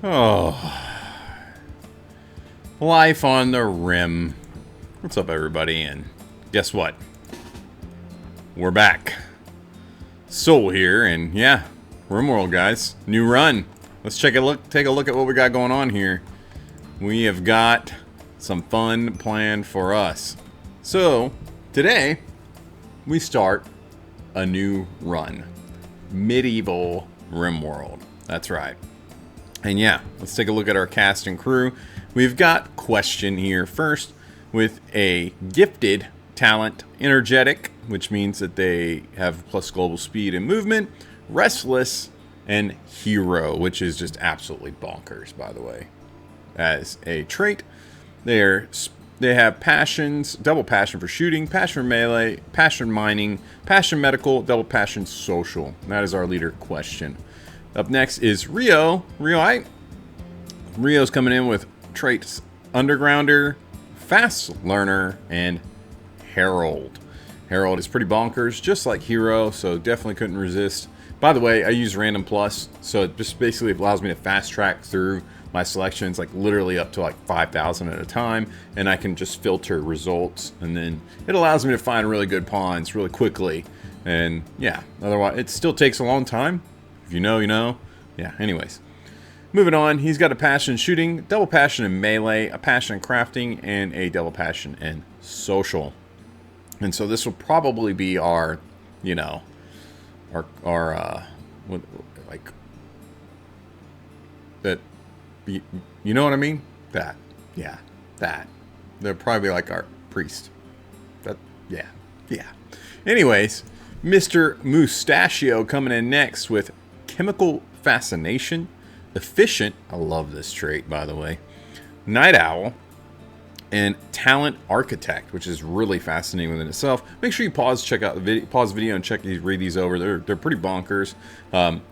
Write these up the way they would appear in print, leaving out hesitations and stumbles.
Oh, life on the rim. What's up, everybody? And guess what? We're back. Soul here, and yeah, RimWorld, guys. New run. Let's take a look at what we got going on here. We have got some fun planned for us. So today we start a new run. Medieval RimWorld. That's right. And yeah, let's take a look at our cast and crew. We've got Question here first with a gifted talent, energetic, which means that they have plus global speed and movement, restless, and hero, which is just absolutely bonkers, by the way. As a trait, they have passions, double passion for shooting, passion for melee, passion mining, passion medical, double passion social. And that is our leader, Question. Up next is Rio. Rio's coming in with traits Undergrounder, Fast Learner, and Herald. Herald is pretty bonkers, just like Hero, so definitely couldn't resist. By the way, I use Random Plus, so it just basically allows me to fast track through my selections, like literally up to like 5,000 at a time, and I can just filter results, and then it allows me to find really good pawns really quickly. And yeah, otherwise it still takes a long time. If you know, you know. Yeah, anyways. Moving on, he's got a passion in shooting, double passion in melee, a passion in crafting, and a double passion in social. And so this will probably be our, you know, like, that, you know what I mean? That, yeah, that. They're probably like our priest. That, yeah. Anyways, Mr. Mustachio coming in next with Chemical Fascination, Efficient, I love this trait, by the way, Night Owl, and Talent Architect, which is really fascinating within itself. Make sure you pause the video and read these over. They're pretty bonkers.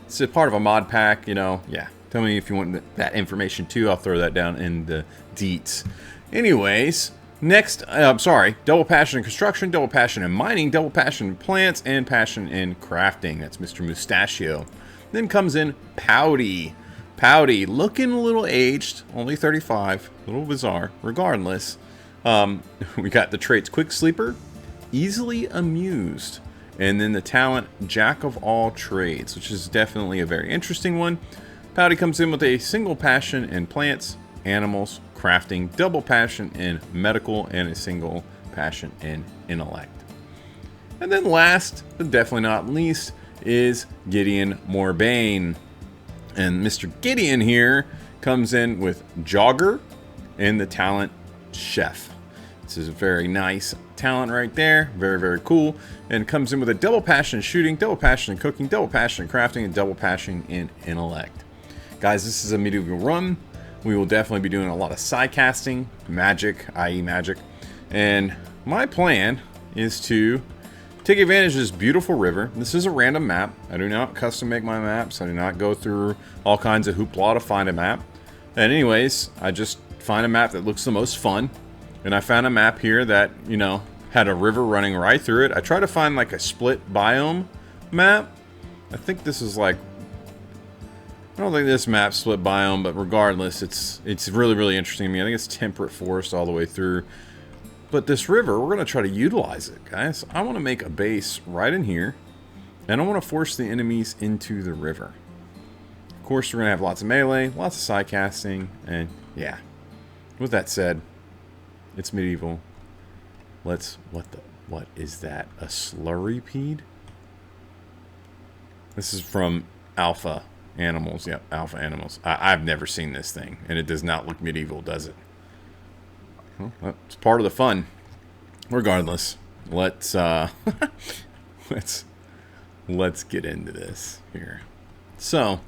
It's a part of a mod pack, you know. Yeah, tell me if you want that information too. I'll throw that down in the deets. Anyways, next, double passion in construction, double passion in mining, double passion in plants, and passion in crafting. That's Mr. Mustachio. Then comes in Pouty. Pouty, looking a little aged, only 35, a little bizarre. Regardless, we got the traits Quick Sleeper, Easily Amused, and then the talent Jack of All Trades, which is definitely a very interesting one. Pouty comes in with a single passion in plants, animals, crafting, double passion in medical, and a single passion in intellect. And then last, but definitely not least, is Gideon Morbane. And Mr. Gideon here comes in with Jogger and the talent Chef. This is a very nice talent right there. Very, very cool. And comes in with a double passion in shooting, double passion in cooking, double passion in crafting, and double passion in intellect. Guys, this is a medieval run. We will definitely be doing a lot of side casting, magic, i.e. magic. And my plan is to take advantage of this beautiful river. This is a random map. I do not custom make my maps. I do not go through all kinds of hoopla to find a map. And anyways, I just find a map that looks the most fun. And I found a map here that, you know, had a river running right through it. I try to find like a split biome map. I think this is like, I don't think this map's split biome, but regardless, it's really, really interesting to me. I think it's temperate forest all the way through. But this river, we're going to try to utilize it, guys. I want to make a base right in here, and I want to force the enemies into the river. Of course, we're going to have lots of melee, lots of side casting, and yeah. With that said, it's medieval. What is that? A Slurrypede? This is from Alpha Animals. Yep, Alpha Animals. I've never seen this thing, and it does not look medieval, does it? Well, it's part of the fun. Regardless, let's let's get into this here. So,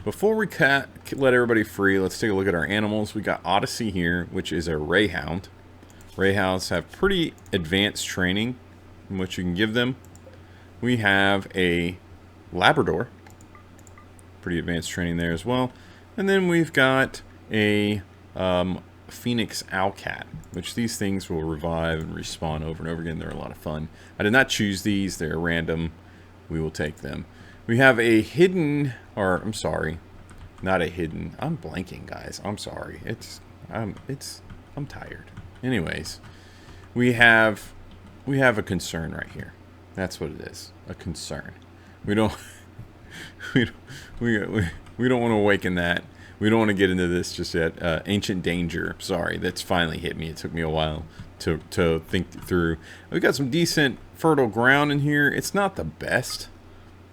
before we let everybody free, let's take a look at our animals. We got Odyssey here, which is a Rayhound. Rayhounds have pretty advanced training in what you can give them. We have a Labrador. Pretty advanced training there as well. And then we've got a Phoenix Owlcat, which these things will revive and respawn over and over again. They're a lot of fun. I did not choose these. They're random. We will take them. We have a hidden, or I'm sorry, Not a hidden. I'm blanking, guys. I'm sorry. I'm tired. Anyways, we have a concern right here. That's what it is. A concern. We don't we don't want to awaken that. We don't want to get into this just yet. Ancient danger. Sorry, that's finally hit me. It took me a while to think through. We got some decent fertile ground in here. It's not the best.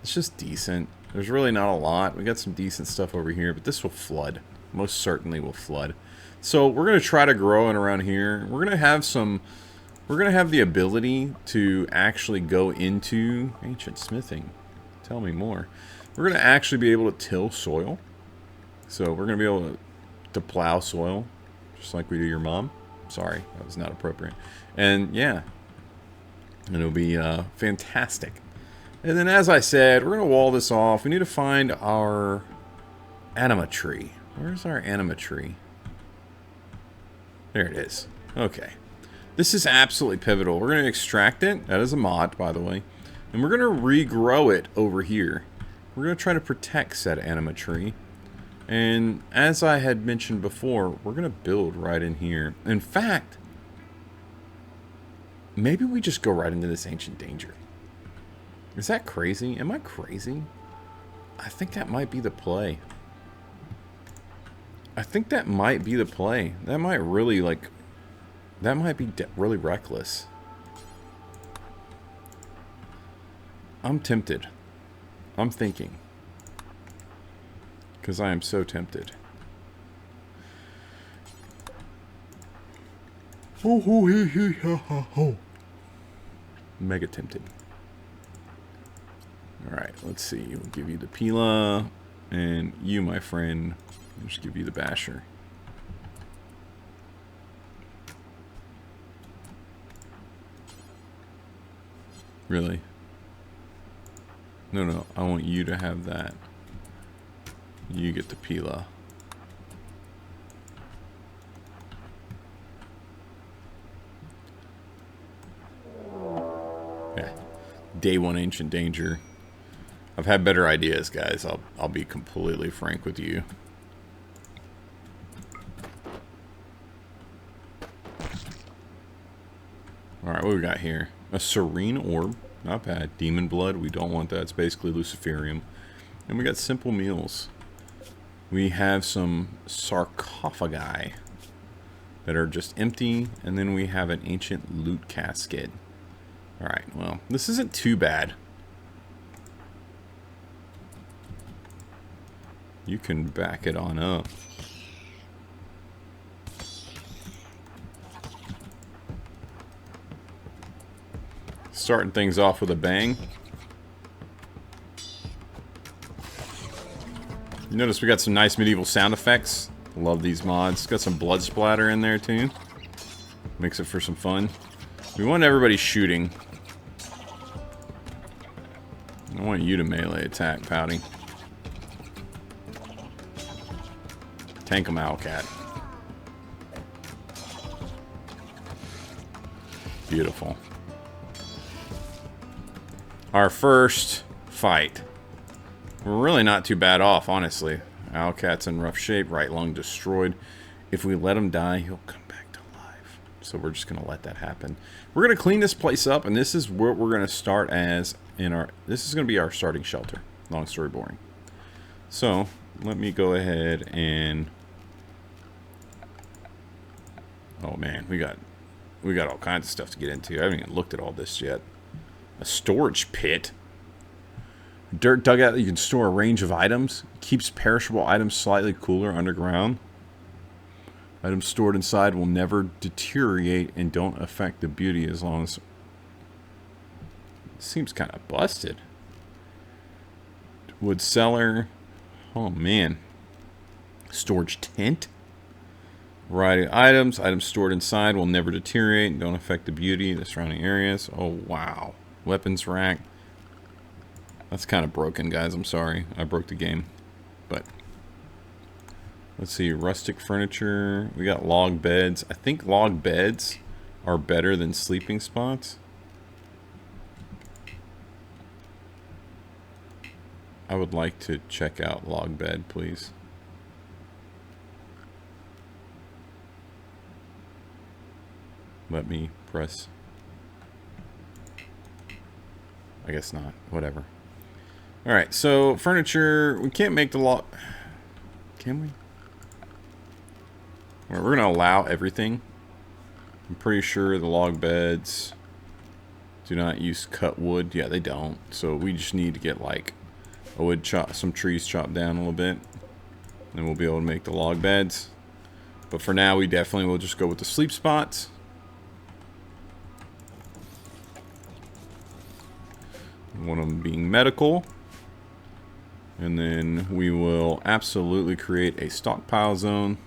It's just decent. There's really not a lot. We got some decent stuff over here, but this will flood. Most certainly will flood. So we're going to try to grow in around here. We're going to have the ability to actually go into ancient smithing. Tell me more. We're going to actually be able to till soil. So we're going to be able to plow soil, just like we do your mom. Sorry, that was not appropriate. And yeah, and it'll be fantastic. And then, as I said, we're going to wall this off. We need to find our Anima tree. Where's our Anima tree? There it is. Okay. This is absolutely pivotal. We're going to extract it. That is a mod, by the way. And we're going to regrow it over here. We're going to try to protect said Anima tree. And as I had mentioned before, we're going to build right in here. In fact, maybe we just go right into this ancient danger. Is that crazy? Am I crazy? I think that might be the play. I think that might be the play. That might really, like... That might be really reckless. I'm tempted. I'm thinking. Because I am so tempted. Mega tempted. Alright, let's see. We'll give you the Pila. And you, my friend, we'll just give you the Basher. Really? No, I want you to have that. You get the Pila. Yeah. Day one ancient danger. I've had better ideas, guys. I'll be completely frank with you. Alright, what we got here? A serene orb. Not bad. Demon blood. We don't want that. It's basically Luciferium. And we got simple meals. We have some sarcophagi that are just empty. And then we have an ancient loot casket. Alright, well, this isn't too bad. You can back it on up. Starting things off with a bang. You notice we got some nice medieval sound effects. Love these mods. Got some blood splatter in there too. Makes it for some fun. We want everybody shooting. I want you to melee attack, Pouty. Tank him, Owlcat. Beautiful. Our first fight. We're really not too bad off, honestly. Owlcat's in rough shape, right lung destroyed. If we let him die, he'll come back to life. So we're just going to let that happen. We're going to clean this place up, and this is what we're going to start as in our... This is going to be our starting shelter. Long story boring. So, let me go ahead and... Oh man, we got all kinds of stuff to get into. I haven't even looked at all this yet. A storage pit. Dirt dugout that you can store a range of items. Keeps perishable items slightly cooler underground. Items stored inside will never deteriorate and don't affect the beauty as long as... Seems kind of busted. Wood cellar. Oh man. Storage tent. Variety of items. Items stored inside will never deteriorate and don't affect the beauty of the surrounding areas. Oh, wow. Weapons rack. That's kind of broken, guys. I'm sorry. I broke the game. But, let's see. Rustic furniture. We got log beds. I think log beds are better than sleeping spots. I would like to check out log bed, please. let me press? I guess not. Whatever. Alright, so furniture. We can't make the log. Can we? We're going to allow everything. I'm pretty sure the log beds do not use cut wood. Yeah, they don't. So we just need to get like a wood chop, some trees chopped down a little bit. Then we'll be able to make the log beds. But for now, we definitely will just go with the sleep spots. One of them being medical. And then we will absolutely create a stockpile zone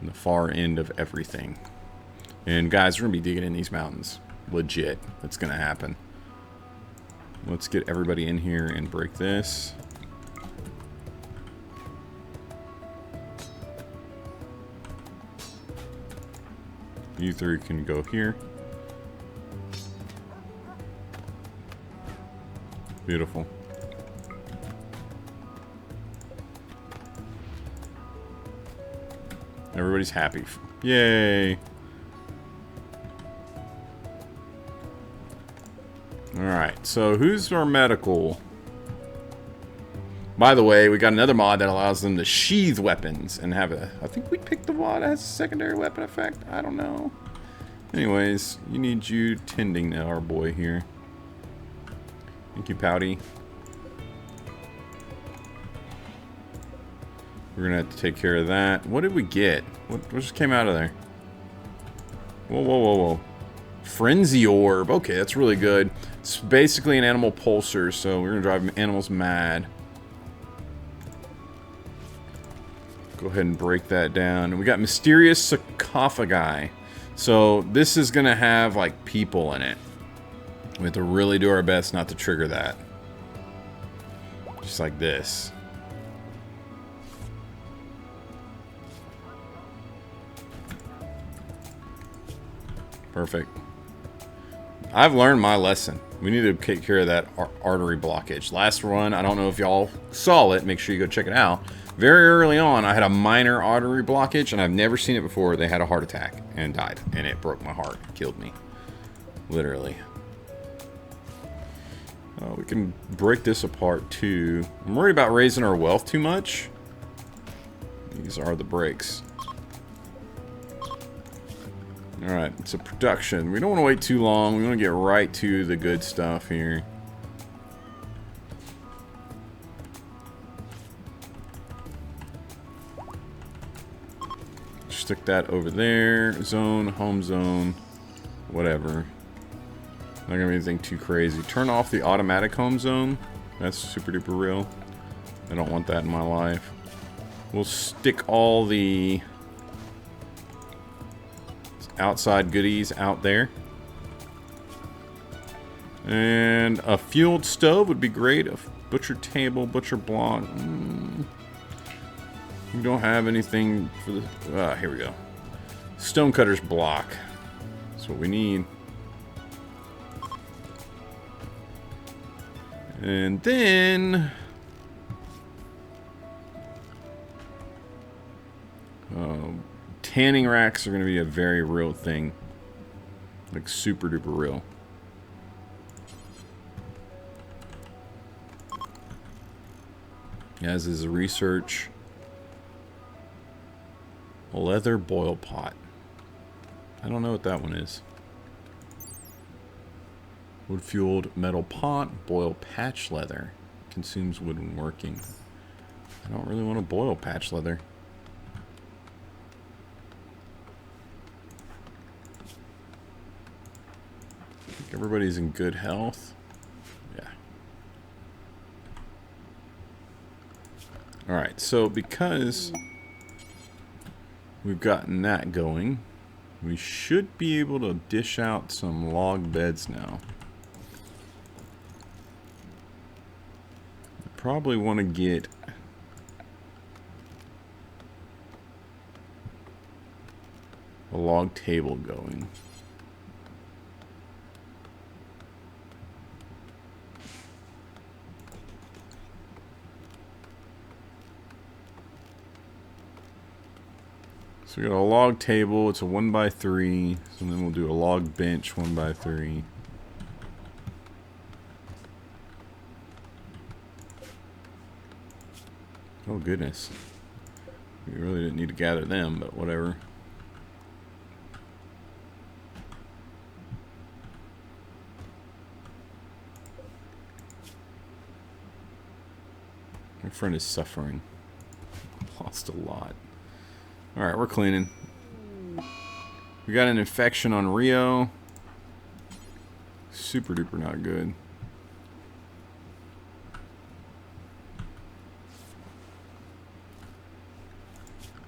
in the far end of everything. And guys, we're going to be digging in these mountains. Legit. That's going to happen. Let's get everybody in here and break this. You three can go here. Beautiful. Everybody's happy. Yay! Alright, so who's our medical? By the way, we got another mod that allows them to sheath weapons and have a... I think we picked the mod that has a secondary weapon effect. I don't know. Anyways, you tending to our boy here. Thank you, Pouty. We're gonna have to take care of that. What did we get? What just came out of there? Whoa, whoa, whoa, whoa. Frenzy Orb. Okay, that's really good. It's basically an animal pulsar, so we're gonna drive animals mad. Go ahead and break that down. And we got Mysterious Sarcophagi. So this is gonna have like people in it. We have to really do our best not to trigger that. Just like this. Perfect. I've learned my lesson. We need to take care of that artery blockage. Last run, I don't know if y'all saw it. Make sure you go check it out. Very early on, I had a minor artery blockage, and I've never seen it before. They had a heart attack and died, and it broke my heart. Killed me. Literally. We can break this apart, too. I'm worried about raising our wealth too much. These are the breaks. Alright, so production. We don't want to wait too long. We want to get right to the good stuff here. Stick that over there. Zone, home zone, whatever. Not gonna be anything too crazy. Turn off the automatic home zone. That's super duper real. I don't want that in my life. We'll stick all the outside goodies out there. And a fueled stove would be great. A butcher table, butcher block. We don't have anything for the... here we go. Stonecutter's block. That's what we need. And then... tanning racks are going to be a very real thing. Like super duper real. As is research. A leather boil pot. I don't know what that one is. Wood fueled metal pot. Boil patch leather. Consumes wood when working. I don't really want to boil patch leather. I think everybody's in good health. Yeah. Alright, so because we've gotten that going, we should be able to dish out some log beds now. I probably want to get a log table going. So we got a log table. It's a 1x3. So then we'll do a log bench 1x3. Oh goodness. We really didn't need to gather them, but whatever. My friend is suffering. Lost a lot. Alright, we're cleaning. We got an infection on Rio. Super duper not good.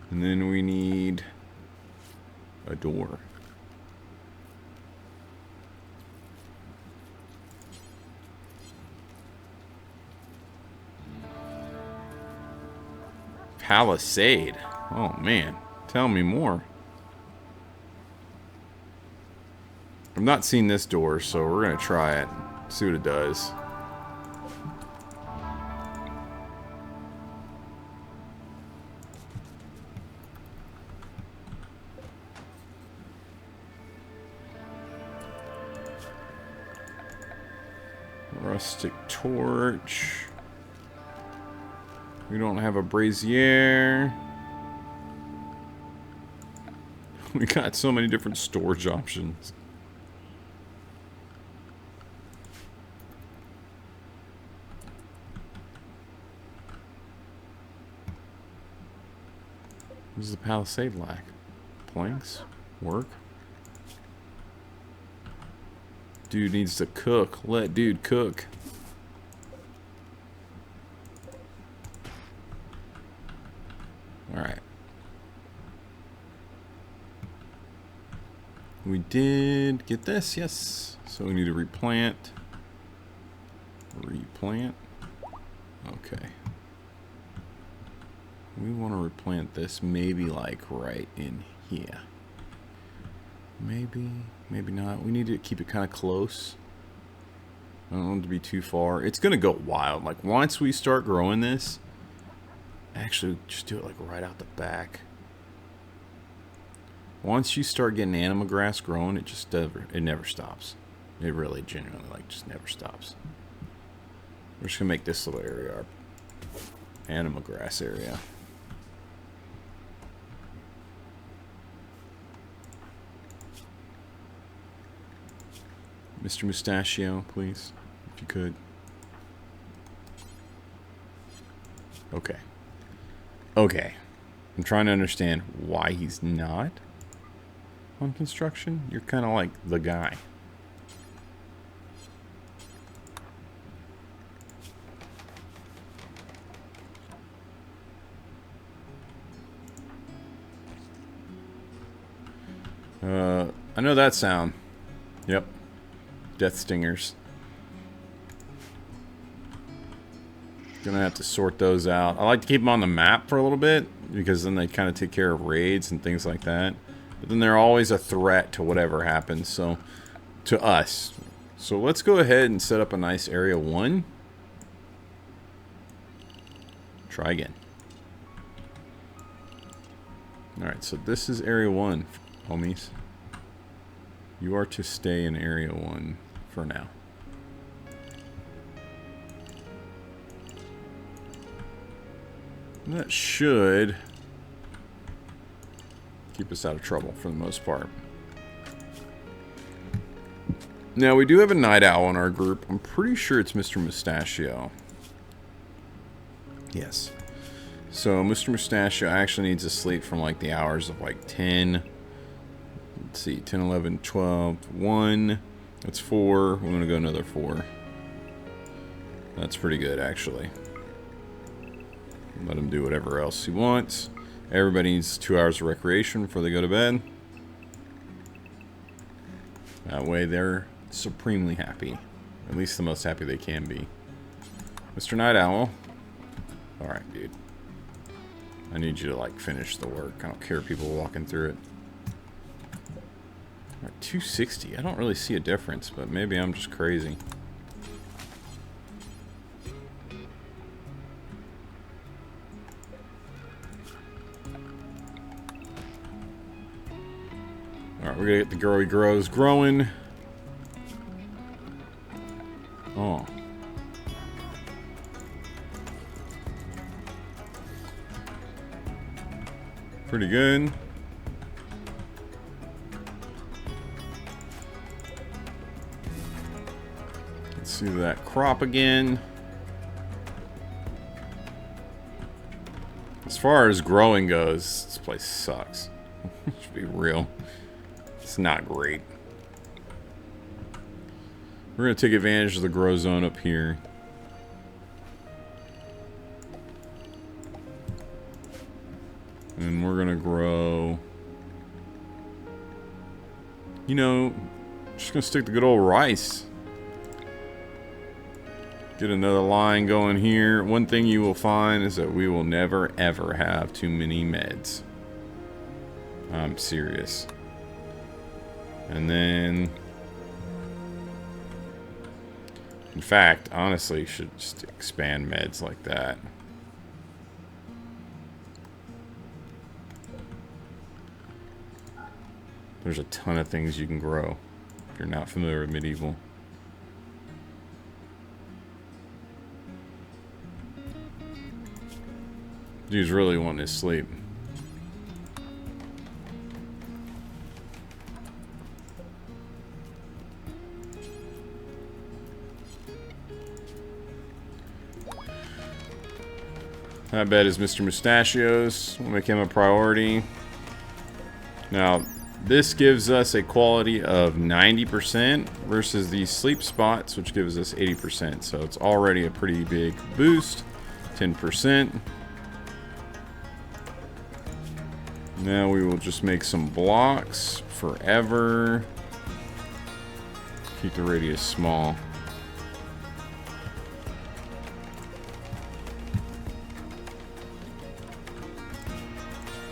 And then we need a door. Palisade. Oh man, tell me more. I've not seen this door, so we're gonna try it. See what it does. Rustic torch. We don't have a brazier. We got so many different storage options. What does the palisade lack? Planks? Work? Dude needs to cook. Let dude cook. Alright. We did get this, yes. So we need to replant. Replant. Okay. We want to replant this maybe like right in here. Maybe, maybe not. We need to keep it kind of close. I don't want it to be too far. It's going to go wild. Like once we start growing this, actually just do it like right out the back. Once you start getting anima grass growing, it never stops. It really genuinely like just never stops. We're just going to make this little area our anima grass area. Mr. Mustachio, please, if you could. Okay. Okay. I'm trying to understand why he's not on construction. You're kind of like the guy. I know that sound. Yep. Death stingers. Gonna have to sort those out. I like to keep them on the map for a little bit because then they kind of take care of raids and things like that. But then they're always a threat to whatever happens. So, to us. So let's go ahead and set up a nice area 1. Try again. Alright, so this is area 1, homies. You are to stay in area 1 for now. And that should keep us out of trouble for the most part. Now, we do have a night owl in our group. I'm pretty sure it's Mr. Mustachio. Yes. So, Mr. Mustachio actually needs to sleep from like the hours of like 10. Let's see, 10, 11, 12, 1. That's 4. We're going to go another 4. That's pretty good, actually. Let him do whatever else he wants. Everybody needs 2 hours of recreation before they go to bed. That way they're supremely happy. At least the most happy they can be. Mr. Night Owl. Alright, dude. I need you to, like, finish the work. I don't care people walking through it. Alright, 260. I don't really see a difference, but maybe I'm just crazy. Alright, we're gonna get the growy grows growing. Oh. Pretty good. Let's see that crop again. As far as growing goes, this place sucks. Let's be real. It's not great. We're going to take advantage of the grow zone up here. And we're going to grow... You know, just going to stick to good old rice. Get another line going here. One thing you will find is that we will never ever have too many meds. I'm serious. And then... In fact, honestly, should just expand meds like that. There's a ton of things you can grow if you're not familiar with Medieval. Dude's really wanting his sleep. That bet is Mr. Mustachios. We'll make him a priority. Now, this gives us a quality of 90% versus these sleep spots, which gives us 80%. So it's already a pretty big boost. 10%. Now we will just make some blocks forever. Keep the radius small.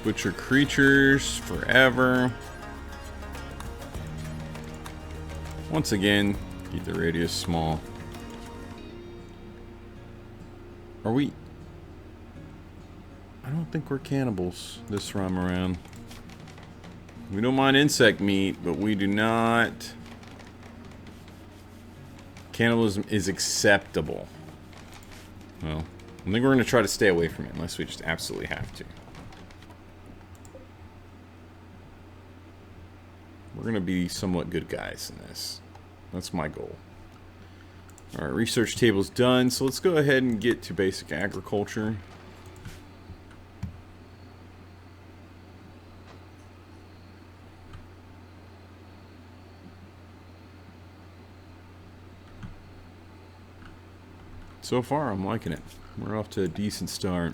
Butcher creatures forever. Once again, keep the radius small. Are we... I don't think we're cannibals this time around. We don't mind insect meat, but we do not... Cannibalism is acceptable. Well, I think we're going to try to stay away from it unless we just absolutely have to. We're going to be somewhat good guys in this. That's my goal. Alright, research table's done, so let's go ahead and get to basic agriculture. So far, I'm liking it. We're off to a decent start.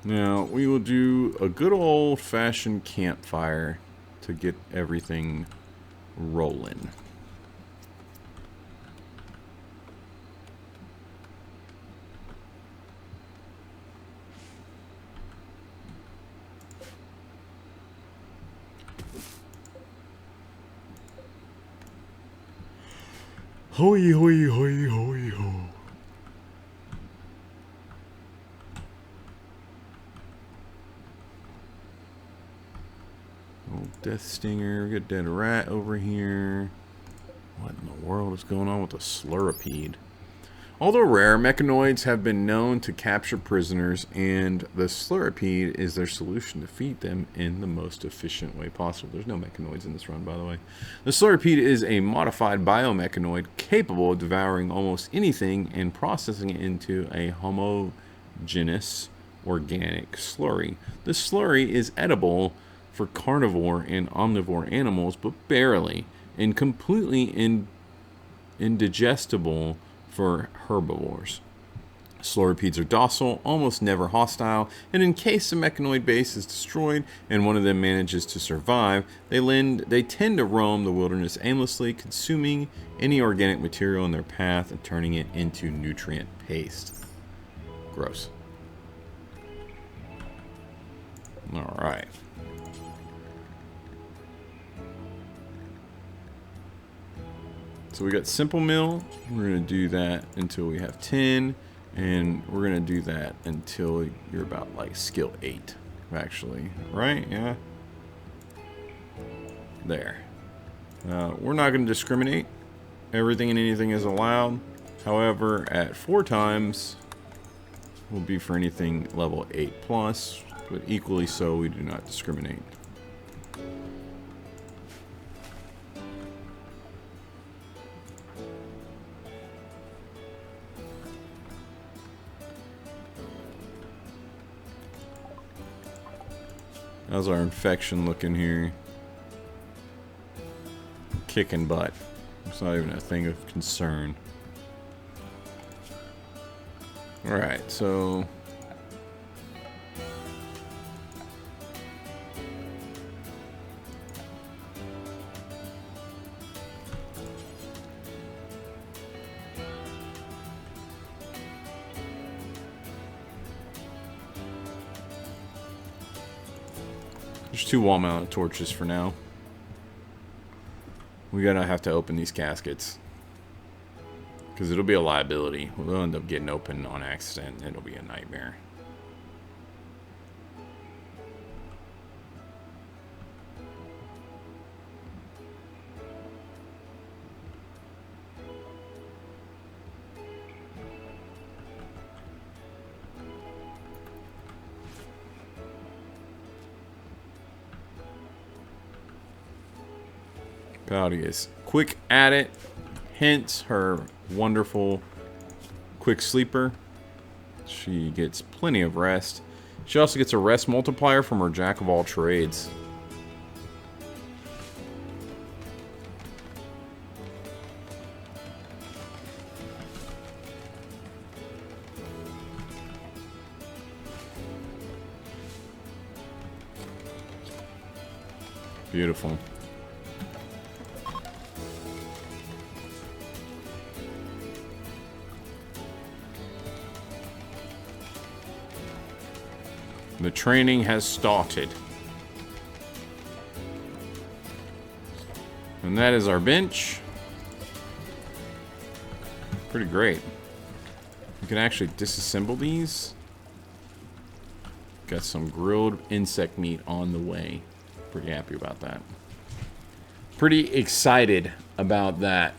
Now, we will do a good old-fashioned campfire to get everything rolling. Hoy, hoy, hoy, hoy, ho. Old Death Stinger. We got Dead Rat over here. What in the world is going on with the Slurrypede? Although rare, mechanoids have been known to capture prisoners, and the Slurrypede is their solution to feed them in the most efficient way possible. There's no mechanoids in this run, by the way. The Slurrypede is a modified biomechanoid capable of devouring almost anything and processing it into a homogeneous organic slurry. The slurry is edible for carnivore and omnivore animals, but barely, and completely indigestible for herbivores. Slurrypedes are docile, almost never hostile, and in case the mechanoid base is destroyed and one of them manages to survive, they tend to roam the wilderness aimlessly, consuming any organic material in their path and turning it into nutrient paste. Gross. Alright. So we got Simple Mill. We're going to do that until we have 10. And we're going to do that until you're about like skill 8, actually. Right? Yeah. There. We're not going to discriminate. Everything and anything is allowed. However, at 4 times will be for anything level 8 plus, but equally so, we do not discriminate. How's our infection looking here? Kicking butt. It's not even a thing of concern. Alright, so... there's 2 wall-mounted torches for now. We gotta have to open these caskets. Because it'll be a liability. We'll end up getting open on accident. It'll be a nightmare. Pouty is quick at it. Hence her wonderful quick sleeper. She gets plenty of rest. She also gets a rest multiplier from her jack of all trades. Beautiful. The training has started. And that is our bench. Pretty great. We can actually disassemble these. Got some grilled insect meat on the way. Pretty happy about that. Pretty excited about that.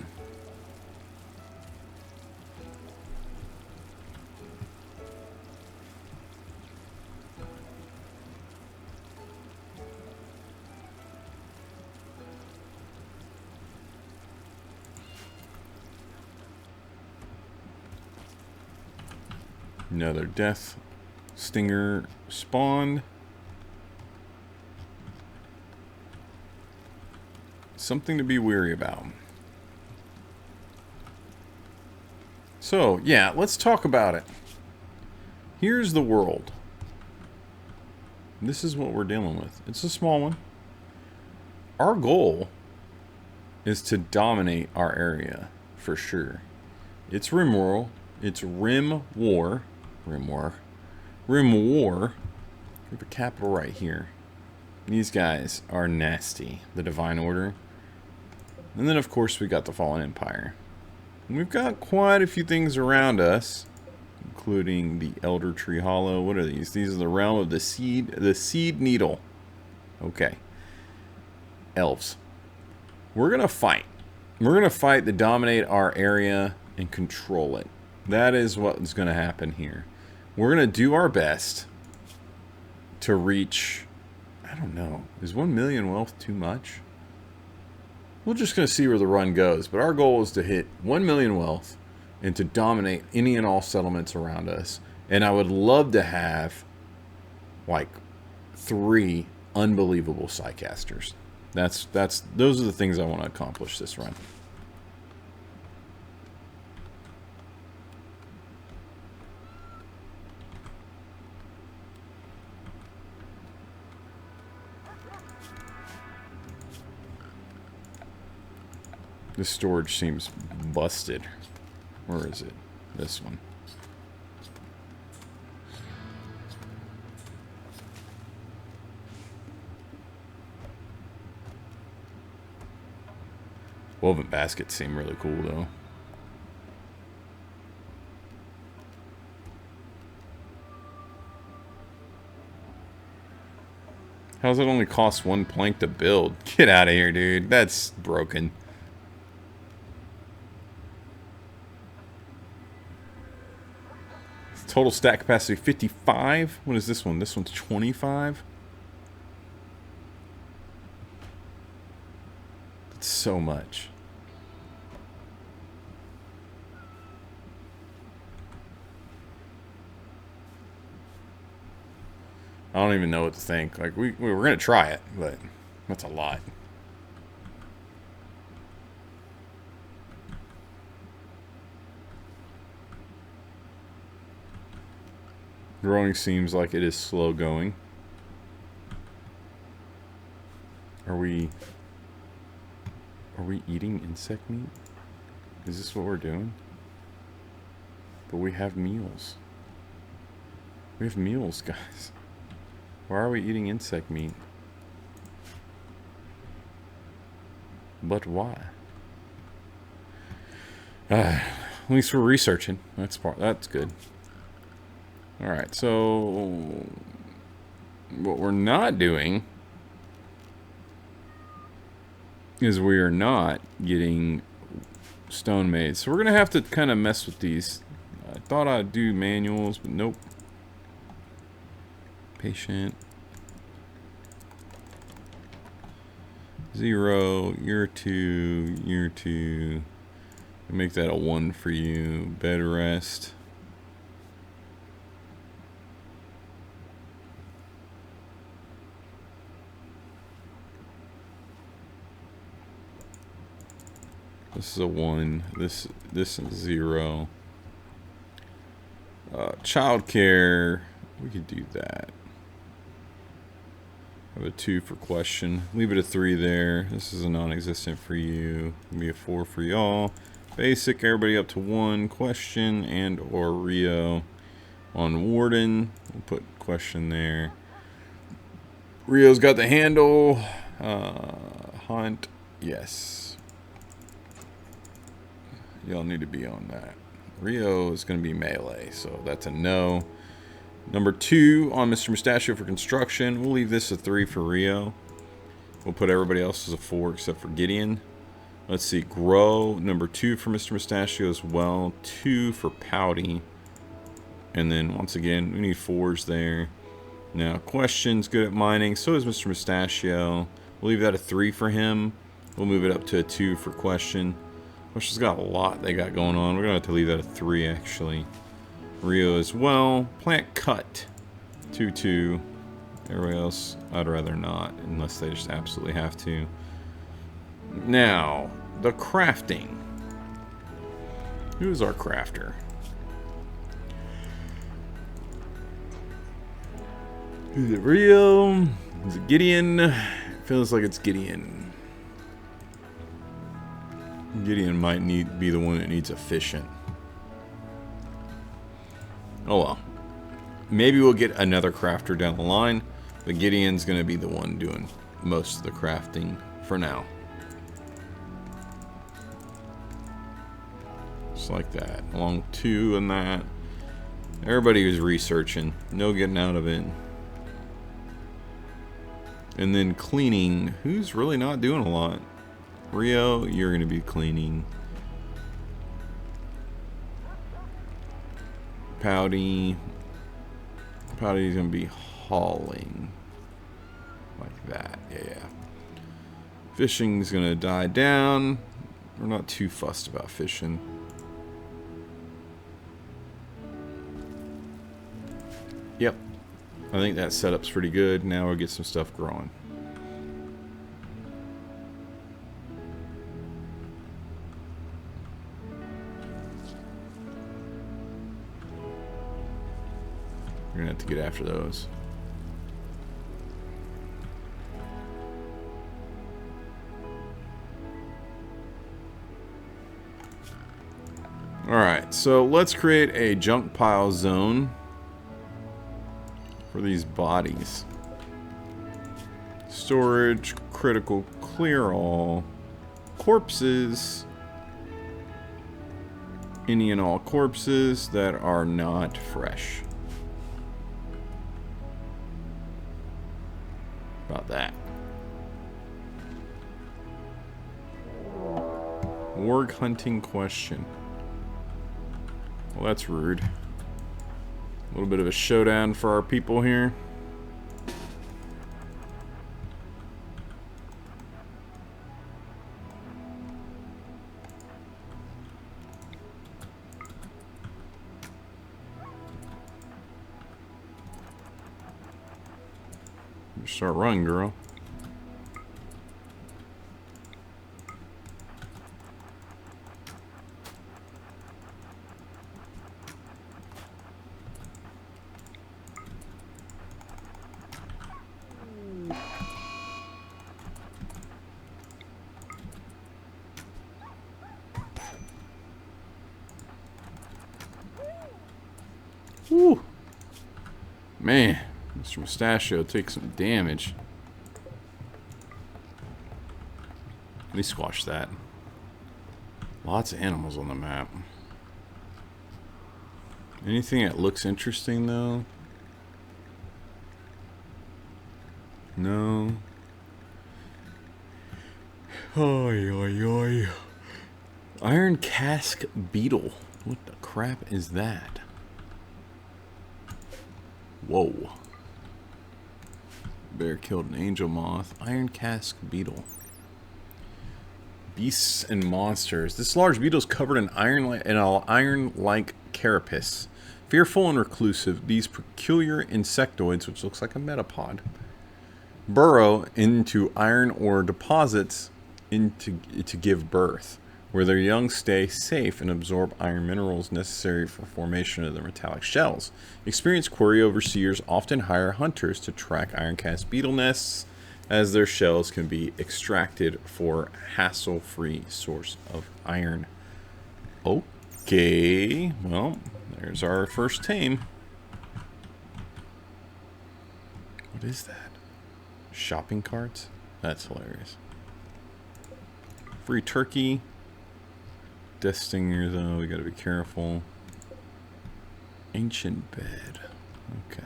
Another death stinger spawned. Something to be weary about. So, yeah, let's talk about it. Here's the world. This is what we're dealing with. It's a small one. Our goal is to dominate our area, for sure. It's RimWorld. It's Rim War. Rim War. We have a capital right here. These guys are nasty. The Divine Order. And then, of course, we got the Fallen Empire. And we've got quite a few things around us, including the Elder Tree Hollow. What are these? These are the realm of the Seed Needle. Okay. Elves. We're going to fight. We're going to fight to dominate our area and control it. That is what's going to happen here. We're going to do our best to reach... I don't know. Is 1 million wealth too much? We're just going to see where the run goes. But our goal is to hit 1 million wealth and to dominate any and all settlements around us. And I would love to have like 3 unbelievable Psycasters. Those are the things I want to accomplish this run. This storage seems busted. Where is it? This one. Woven baskets seem really cool, though. How's it only cost 1 plank to build? Get out of here, dude. That's broken. Total stack capacity 55. What is this one? This one's 25. That's so much. I don't even know what to think. Like, we were going to try it, but that's a lot. Growing seems like it is slow going. Are we eating insect meat? Is this what we're doing? But we have meals. We have meals, guys. Why are we eating insect meat? But why? At least we're researching. That's good. Alright, so what we're not doing is we are not getting stone made. So we're going to have to kind of mess with these. I thought I'd do manuals, but nope. Patient. 0, year 2, year 2. Make that a 1 for you. Bed rest. This is a 1. This is 0. Childcare. We could do that. Have a 2 for question. Leave it a 3 there. This is a non-existent for you. It'll be a 4 for y'all. Basic, everybody up to 1. Question and or Rio. On Warden, we'll put question there. Rio's got the handle. Hunt, yes. Y'all need to be on that. Rio is going to be melee, so that's a no. Number 2 on Mr. Mustachio for construction. We'll leave this a 3 for Rio. We'll put everybody else as a 4 except for Gideon. Let's see, grow. Number 2 for Mr. Mustachio as well. 2 for Pouty. And then once again, we need 4s there. Now, question's good at mining. So is Mr. Mustachio. We'll leave that a 3 for him. We'll move it up to a 2 for question. Question's got a lot they got going on. We're going to have to leave that a 3, actually. Rio as well. Plant cut. 2-2. Everybody else, I'd rather not, unless they just absolutely have to. Now, the crafting. Who's our crafter? Is it Rio? Is it Gideon? Feels like it's Gideon. Gideon might be the one that needs efficient. Oh well. Maybe we'll get another crafter down the line, but Gideon's going to be the one doing most of the crafting for now. Just like that. Along 2 and that. Everybody was researching. No getting out of it. And then cleaning. Who's really not doing a lot? Rio, you're going to be cleaning. Pouty's going to be hauling. Like that, yeah. Fishing's going to die down. We're not too fussed about fishing. Yep. I think that setup's pretty good. Now we'll get some stuff growing. We're gonna have to get after those. Alright, so let's create a junk pile zone for these bodies. Storage, critical, clear all, corpses, any and all corpses that are not fresh. about that? Warg hunting question. Well, that's rude. A little bit of a showdown for our people here. Start running, girl. Woo. Man, Mr. Mustachio takes some damage. Let me squash that. Lots of animals on the map. Anything that looks interesting, though? No. Oi, oi, oi. Iron Cask Beetle. What the crap is that? Whoa. Bear killed an angel moth. Iron Cask Beetle. Beasts and monsters. This large beetle is covered in iron-like carapace. Fearful and reclusive, these peculiar insectoids, which looks like a metapod, burrow into iron ore deposits to give birth, where their young stay safe and absorb iron minerals necessary for formation of their metallic shells. Experienced quarry overseers often hire hunters to track iron cast beetle nests, as their shells can be extracted for hassle-free source of iron. Okay, well, there's our first tame. What is that? Shopping carts? That's hilarious. Free turkey. Death stinger, though, we gotta be careful. Ancient bed. Okay.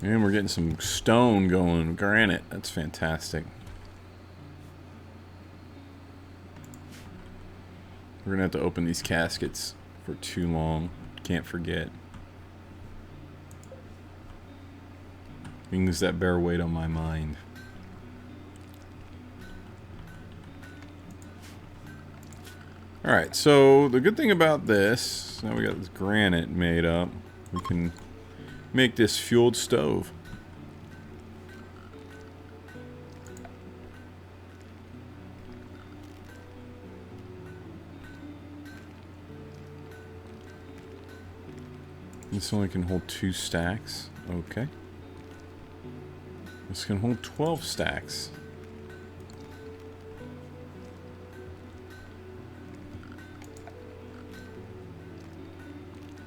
And we're getting some stone going. Granite. That's fantastic. We're gonna have to open these caskets for too long. Can't forget. Things that bear weight on my mind. Alright, so the good thing about this, now we got this granite made up, we can make this fueled stove. This only can hold 2 stacks. Okay. This can hold 12 stacks.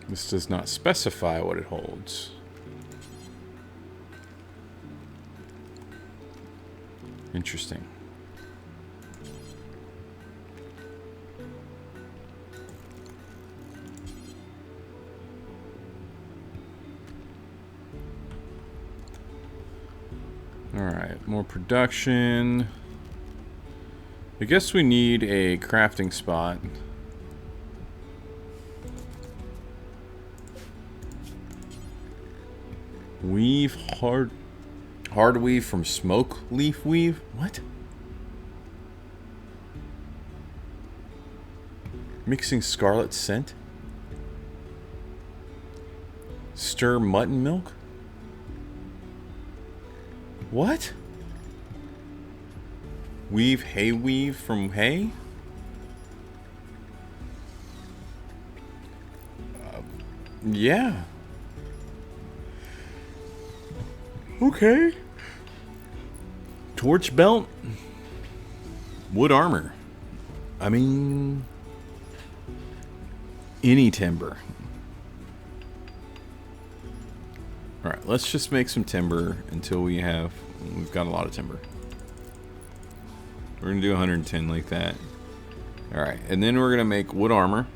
This does not specify what it holds. Interesting. Alright, more production. I guess we need a crafting spot. Weave hard weave from smoke leaf weave? What? Mixing scarlet scent? Stir mutton milk? What? Weave hay weave from hay? Yeah. Okay. Torch belt. Wood armor. I mean, any timber. Alright, let's just make some timber until we've got a lot of timber. We're gonna do 110 like that. Alright, and then we're going to make wood armor.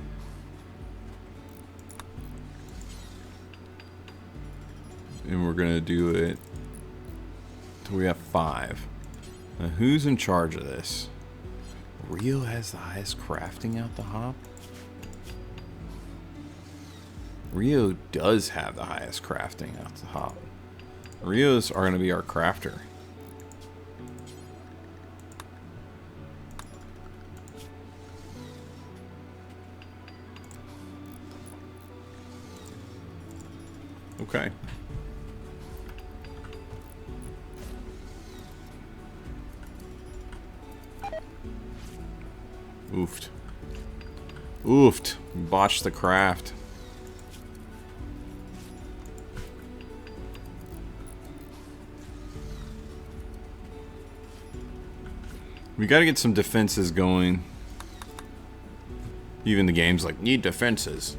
And we're going to do it till we have 5. Now, who's in charge of this? Rio has the highest crafting out the hop? Rio does have the highest crafting out the hop. Rios are going to be our crafter. Okay. Oofed. Oofed. Botched the craft. We gotta get some defenses going. Even the game's like, need defenses.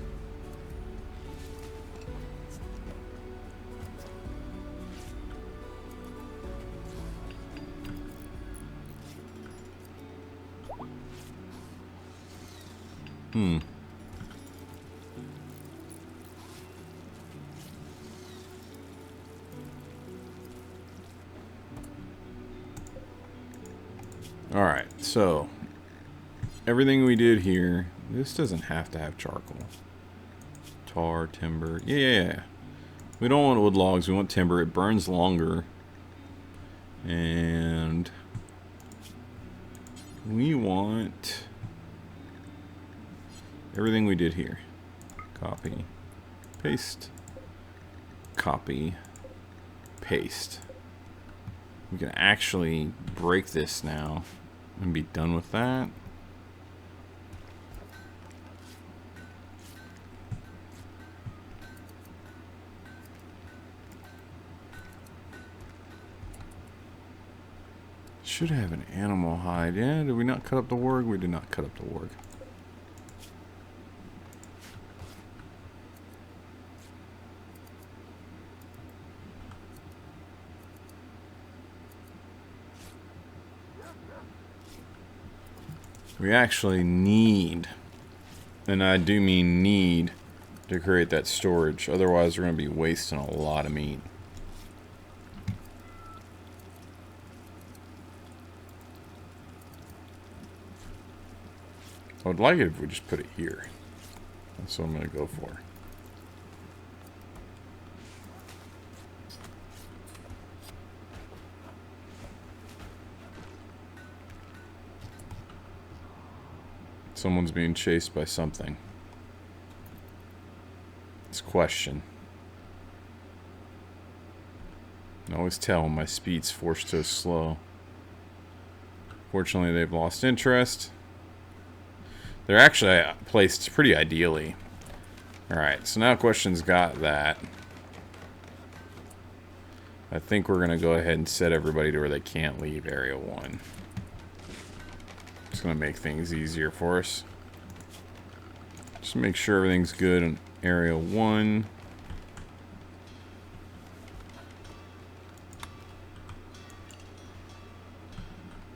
Alright, so everything we did here, this doesn't have to have charcoal. Tar, timber, yeah. We don't want wood logs, we want timber. It burns longer. And we want everything we did here. Copy, paste, copy, paste. We can actually break this now and be done with that. Should have an animal hide. Yeah, did we not cut up the warg? We did not cut up the warg. We actually need, and I do mean need, to create that storage. Otherwise, we're going to be wasting a lot of meat. I would like it if we just put it here. That's what I'm going to go for. Someone's being chased by something. It's a question. I always tell when my speed's forced to slow. Fortunately, they've lost interest. They're actually placed pretty ideally. Alright, so now question's got that. I think we're going to go ahead and set everybody to where they can't leave Area 1. It's going to make things easier for us. Just make sure everything's good in Area 1.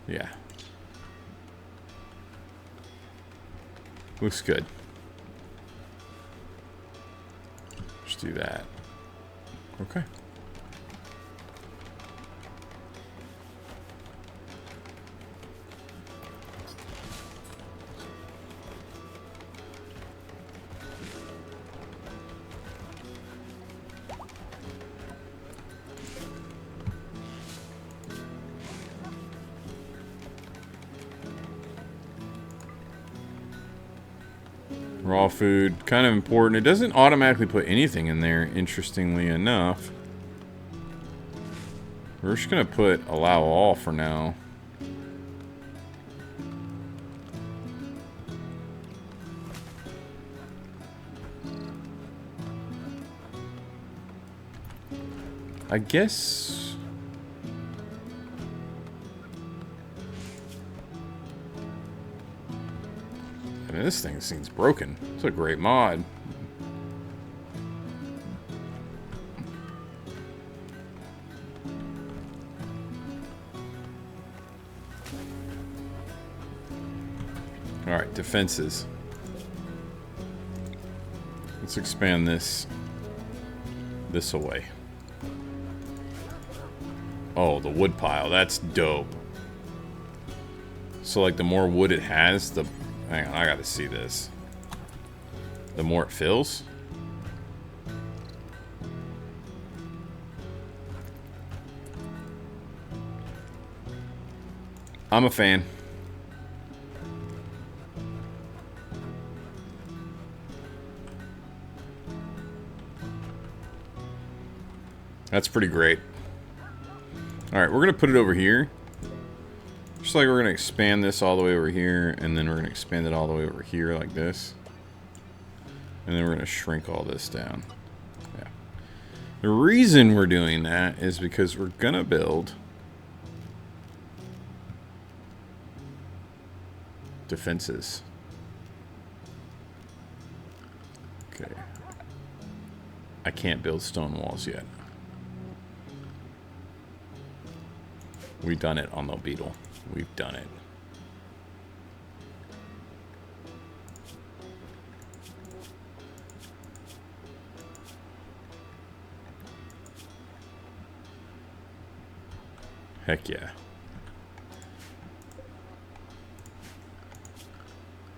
Yeah. Looks good. Just do that. Okay. Raw food, kind of important. It doesn't automatically put anything in there, interestingly enough. We're just going to put allow all for now. I guess... I mean, this thing seems broken. It's a great mod. Alright, defenses. Let's expand this away. Oh, the wood pile. That's dope. So, like, the more wood it has, the... Hang on, I gotta see this. The more it fills? I'm a fan. That's pretty great. Alright, we're going to put it over here. Just like we're going to expand this all the way over here, and then we're going to expand it all the way over here like this. And then we're going to shrink all this down. Yeah. The reason we're doing that is because we're going to build defenses. Okay. I can't build stone walls yet. We've done it on the Beetle. We've done it. Heck yeah.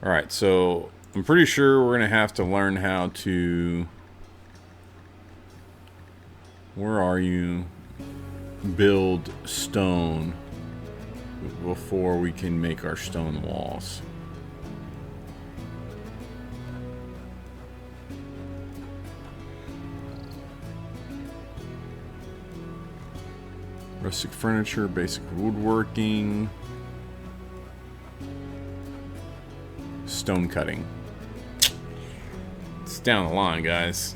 Alright, so I'm pretty sure we're going to have to learn how to... Where are you? Build stone before we can make our stone walls. Rustic furniture, basic woodworking, stone cutting. It's down the line, guys.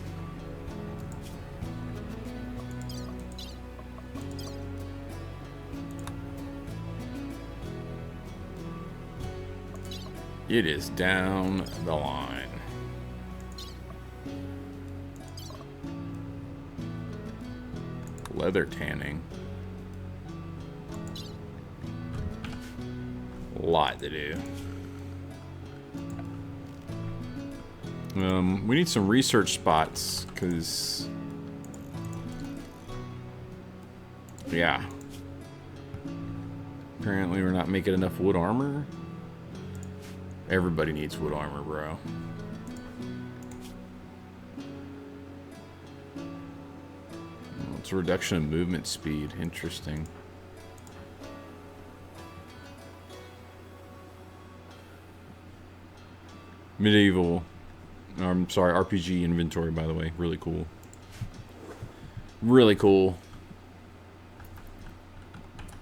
It is down the line. Leather tanning. A lot to do. We need some research spots, because... Yeah. Apparently we're not making enough wood armor. Everybody needs wood armor, bro. Well, it's a reduction of movement speed. Interesting. Medieval... I'm sorry, RPG inventory, by the way. Really cool. Really cool.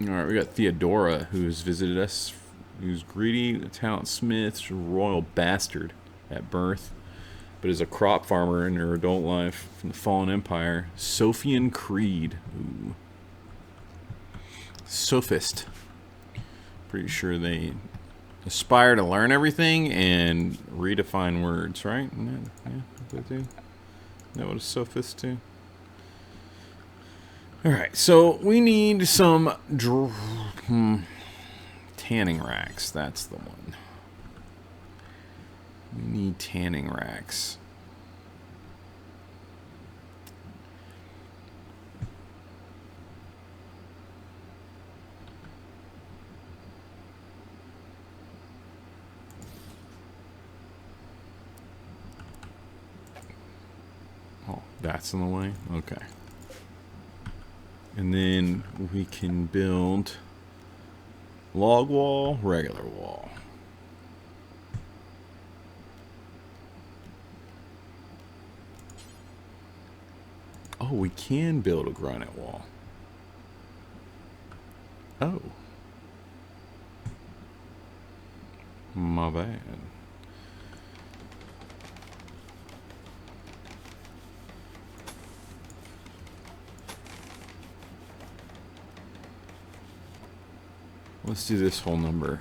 Alright, we got Theodora, who's visited us. Who's greedy, a talent smith, a royal bastard at birth, but is a crop farmer in her adult life from the fallen empire. Sophian Creed. Ooh. Sophist. Pretty sure they aspire to learn everything and redefine words, right? Isn't that, yeah, what they do? Isn't that what a sophist do? Alright, so we need some tanning racks, that's the one. We need tanning racks. Oh, that's in the way? Okay. And then we can build log wall, regular wall. Oh, we can build a granite wall. Oh. My bad. Let's do this whole number.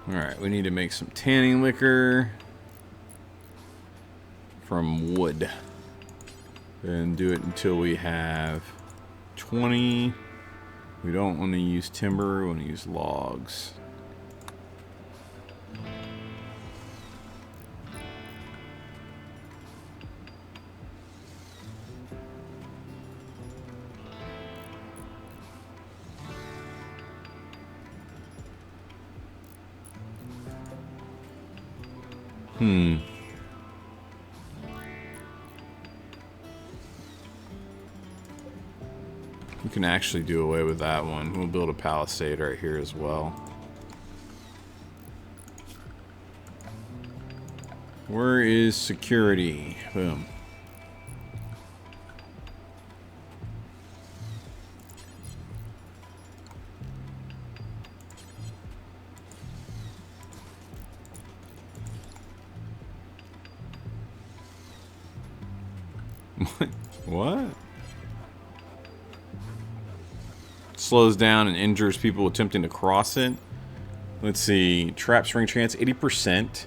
Alright, we need to make some tanning liquor from wood. And do it until we have 20. We don't want to use timber, we want to use logs. We can actually do away with that one. We'll build a palisade right here as well. Where is security? Boom. What? Slows down and injures people attempting to cross it. Let's see. Trap string chance 80%.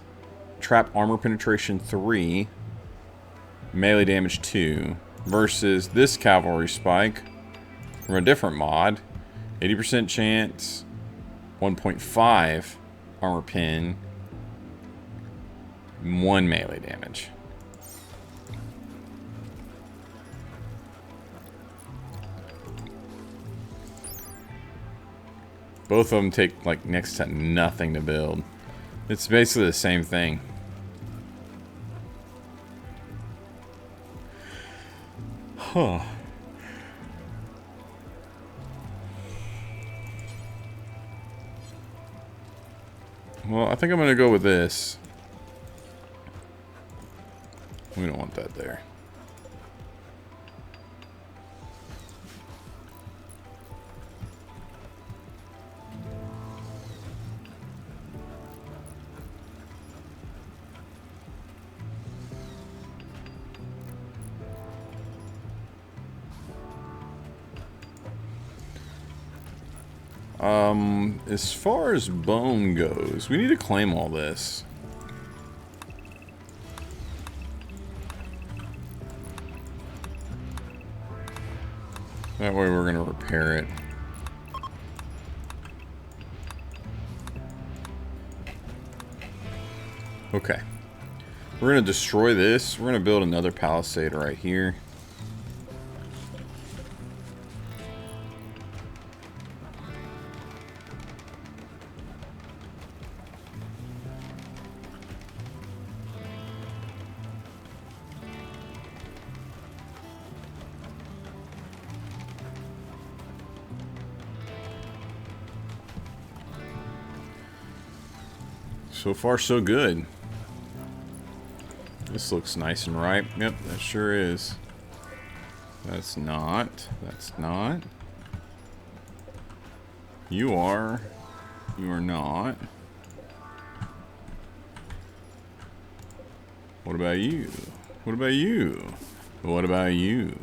Trap armor penetration 3. Melee damage 2. Versus this cavalry spike from a different mod. 80% chance. 1.5 armor pen. 1 melee damage. Both of them take like next to nothing to build. It's basically the same thing. Huh. Well, I think I'm gonna go with this. We don't want that there. As far as bone goes, we need to claim all this. That way we're gonna repair it. Okay. We're gonna destroy this. We're gonna build another palisade right here. So far, so good. This looks nice and ripe. Yep, that sure is. That's not. That's not. You are. You are not. What about you? What about you? What about you?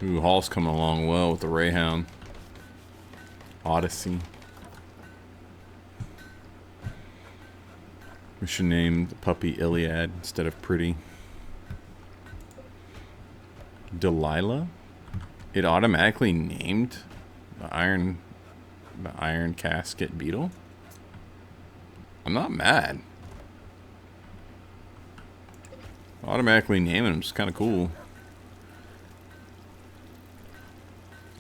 Ooh, Hall's coming along well with the Rayhound. Odyssey. We should name the puppy Iliad instead of Pretty. Delilah? It automatically named the iron casket beetle? I'm not mad. Automatically naming them is kind of cool.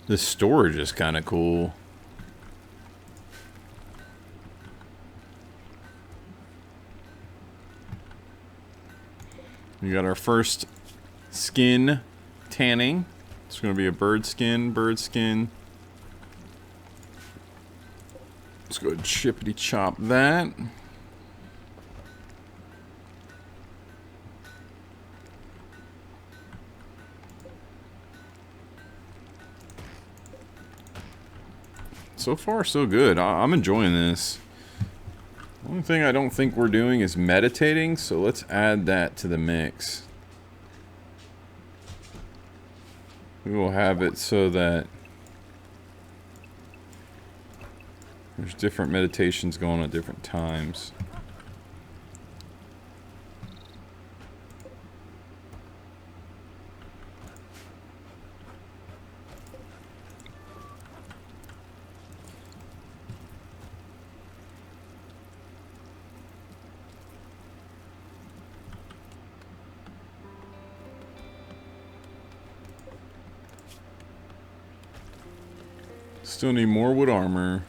The storage is kind of cool. We got our first skin tanning. It's going to be a bird skin, bird skin. Let's go ahead and chippity chop that. So far, so good. I'm enjoying this. The only thing I don't think we're doing is meditating, so let's add that to the mix. We will have it so that there's different meditations going at different times. Still need more wood armor.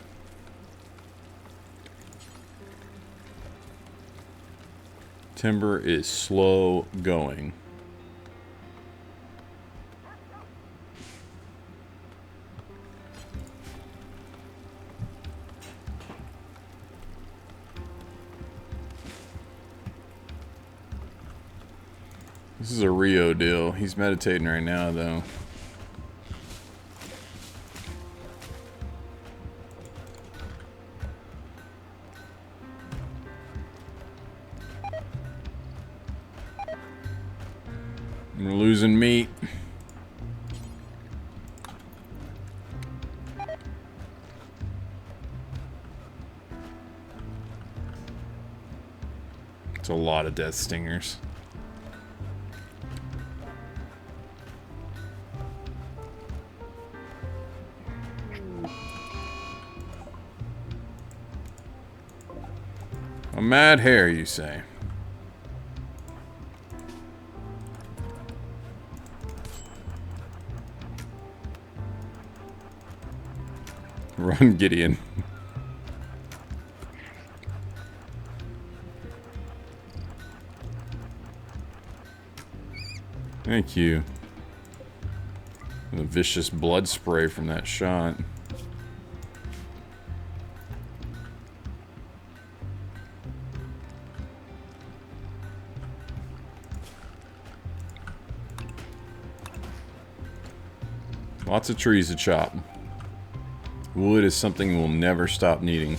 Timber is slow going. This is a Rio deal. He's meditating right now, though. We're losing meat. It's a lot of death stingers. A mad hare, you say? Run, Gideon. Thank you. The vicious blood spray from that shot. Lots of trees to chop. Wood is something we'll never stop needing.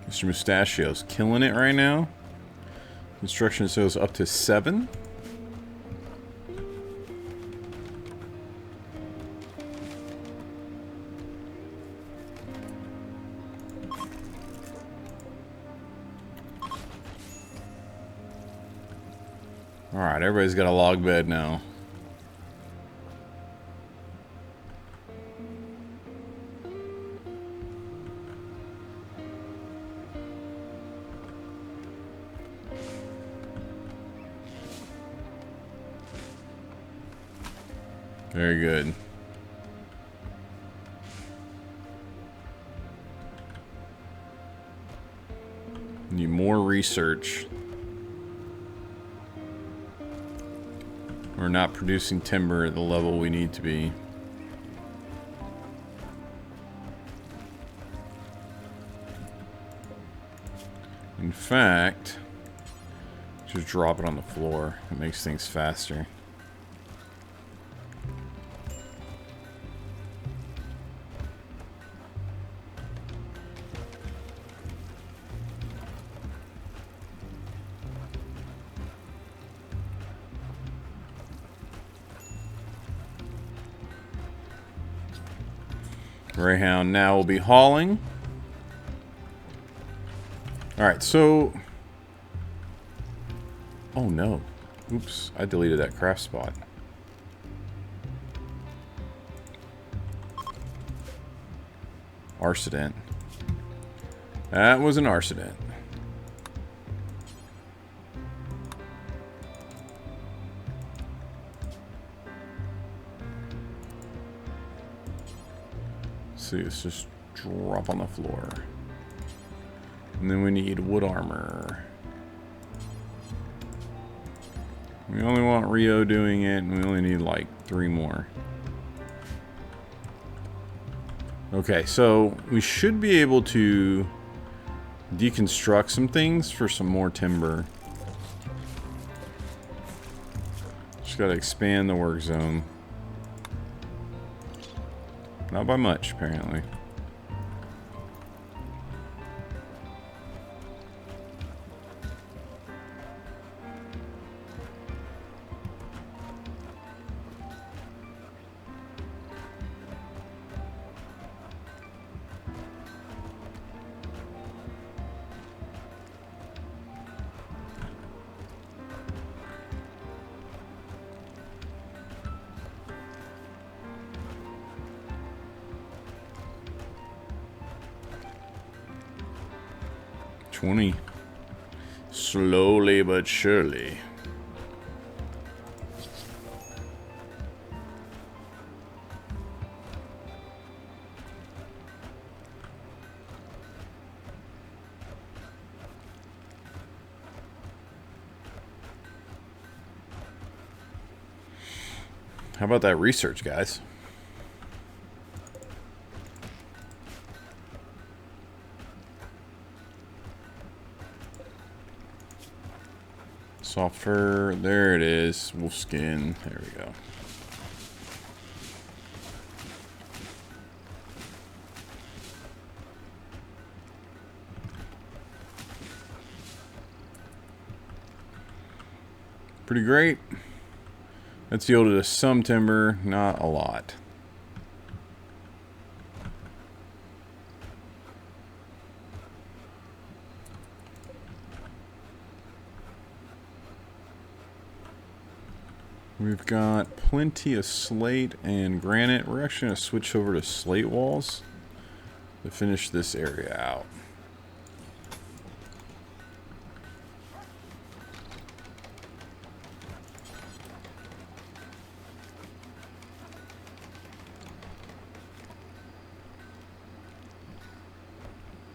Mr. Mustachio's killing it right now. Construction shows up to 7. Alright, everybody's got a log bed now. Very good. Need more research. We're not producing timber at the level we need to be. In fact, just drop it on the floor. It makes things faster. Greyhound now will be hauling. Alright, so... Oh no. Oops, I deleted that craft spot. Arsident. That was an arsident. See, let's just drop on the floor. And then we need wood armor. We only want Rio doing it, and we only need like 3 more. Okay, so we should be able to deconstruct some things for some more timber. Just gotta expand the work zone. Not by much, apparently. Slowly but surely. How about that research, guys? Soft fur, there it is. Wolf skin, there we go. Pretty great. That's yielded us some timber, not a lot. We've got plenty of slate and granite. We're actually going to switch over to slate walls to finish this area out.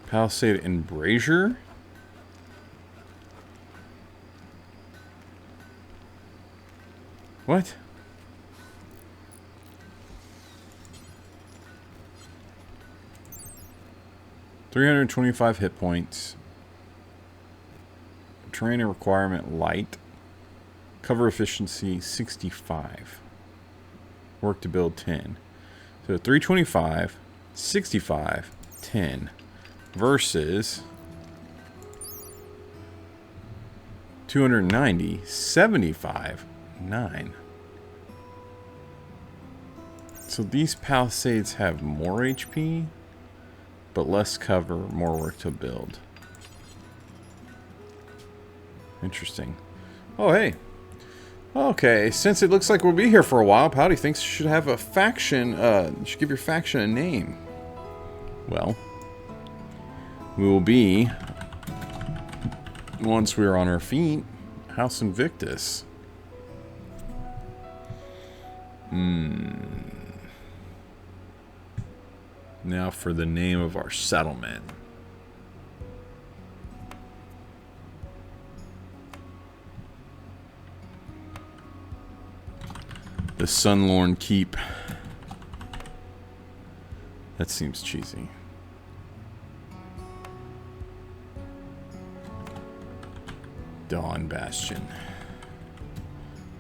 Palisade embrasure. What? $325 hit points. Terrain requirement light. Cover efficiency 65. Work to build 10. So 325, 65, 10 versus 290, 75, 9. So these palisades have more HP, but less cover, more work to build. Interesting. Oh, hey. Okay, since it looks like we'll be here for a while, Pouty thinks you should have a faction, you should give your faction a name. Well, we will be, once we're on our feet, House Invictus. Now for the name of our settlement. The Sunlorn Keep. That seems cheesy. Dawn Bastion.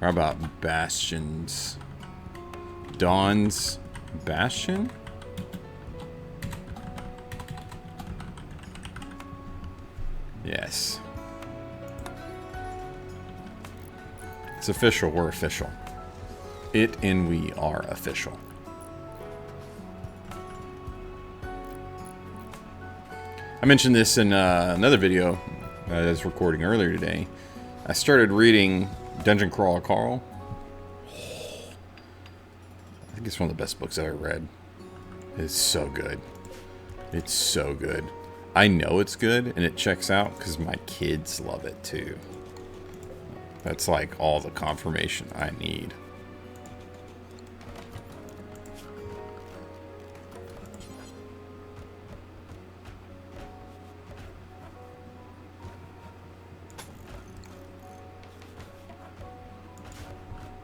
How about Bastions? Dawn's Bastion? Yes. It's official. We're official. It and we are official. I mentioned this in another video I was recording earlier today. I started reading Dungeon Crawler Carl. I think it's one of the best books I've ever read. It's so good. It's so good. I know it's good, and it checks out because my kids love it too. That's like all the confirmation I need.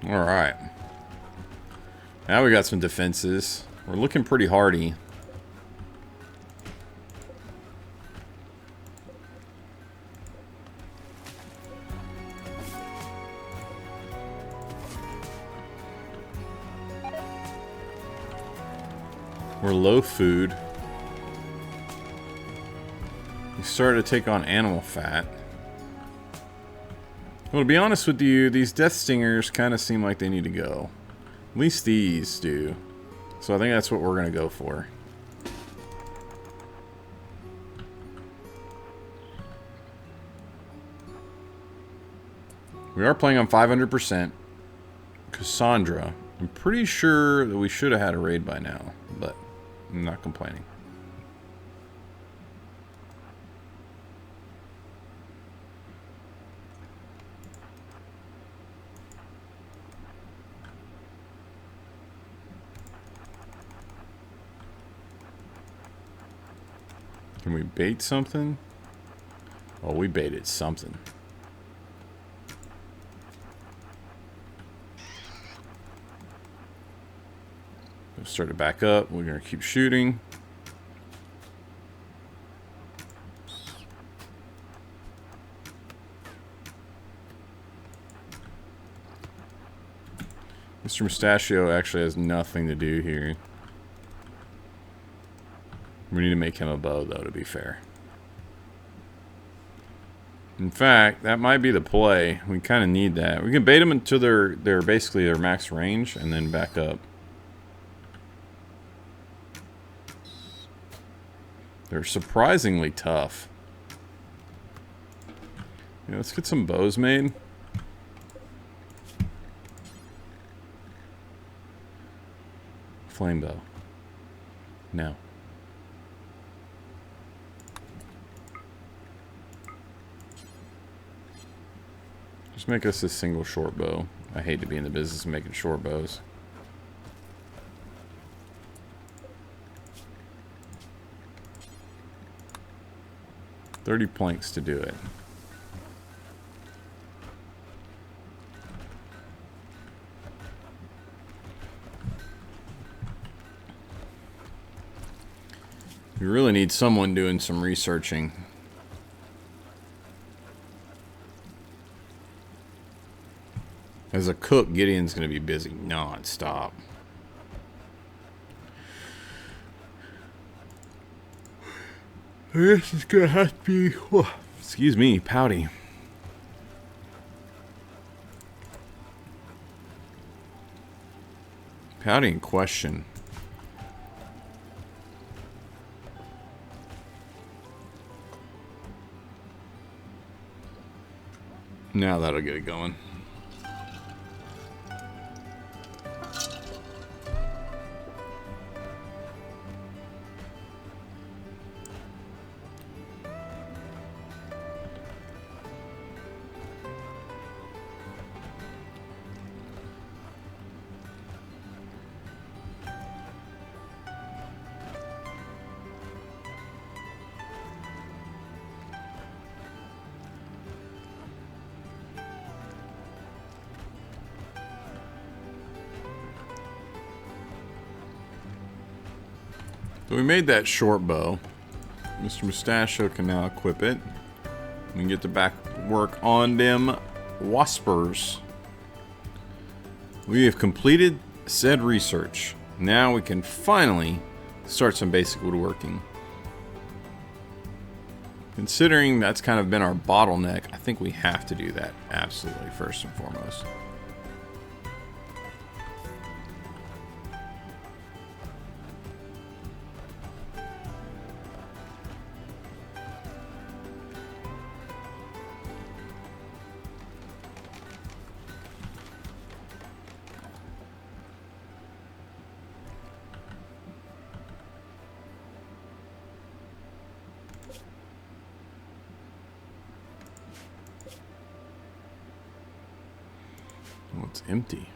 All right. Now we got some defenses. We're looking pretty hardy. We're low food. We started to take on animal fat. Well, to be honest with you, these death stingers kind of seem like they need to go. At least these do. So I think that's what we're going to go for. We are playing on 500%. Cassandra. I'm pretty sure that we should have had a raid by now, but I'm not complaining. Can we bait something? Oh, we baited something. We'll start to back up. We're going to keep shooting. Mr. Mustachio actually has nothing to do here. We need to make him a bow, though, to be fair. In fact, that might be the play. We kind of need that. We can bait them until they're basically their max range, and then back up. They're surprisingly tough. Yeah, let's get some bows made. Flame bow. No. Just make us a single short bow. I hate to be in the business of making short bows. $30 planks to do it. We really need someone doing some researching. As a cook, Gideon's going to be busy non-stop. This is going to have to be... Oh, excuse me, pouty. Pouty in question. Now that'll get it going. So we made that short bow. Mr. Mustachio can now equip it. We can get to back work on them waspers. We have completed said research. Now we can finally start some basic woodworking. Considering that's kind of been our bottleneck, I think we have to do that absolutely first and foremost. Oh, it's empty.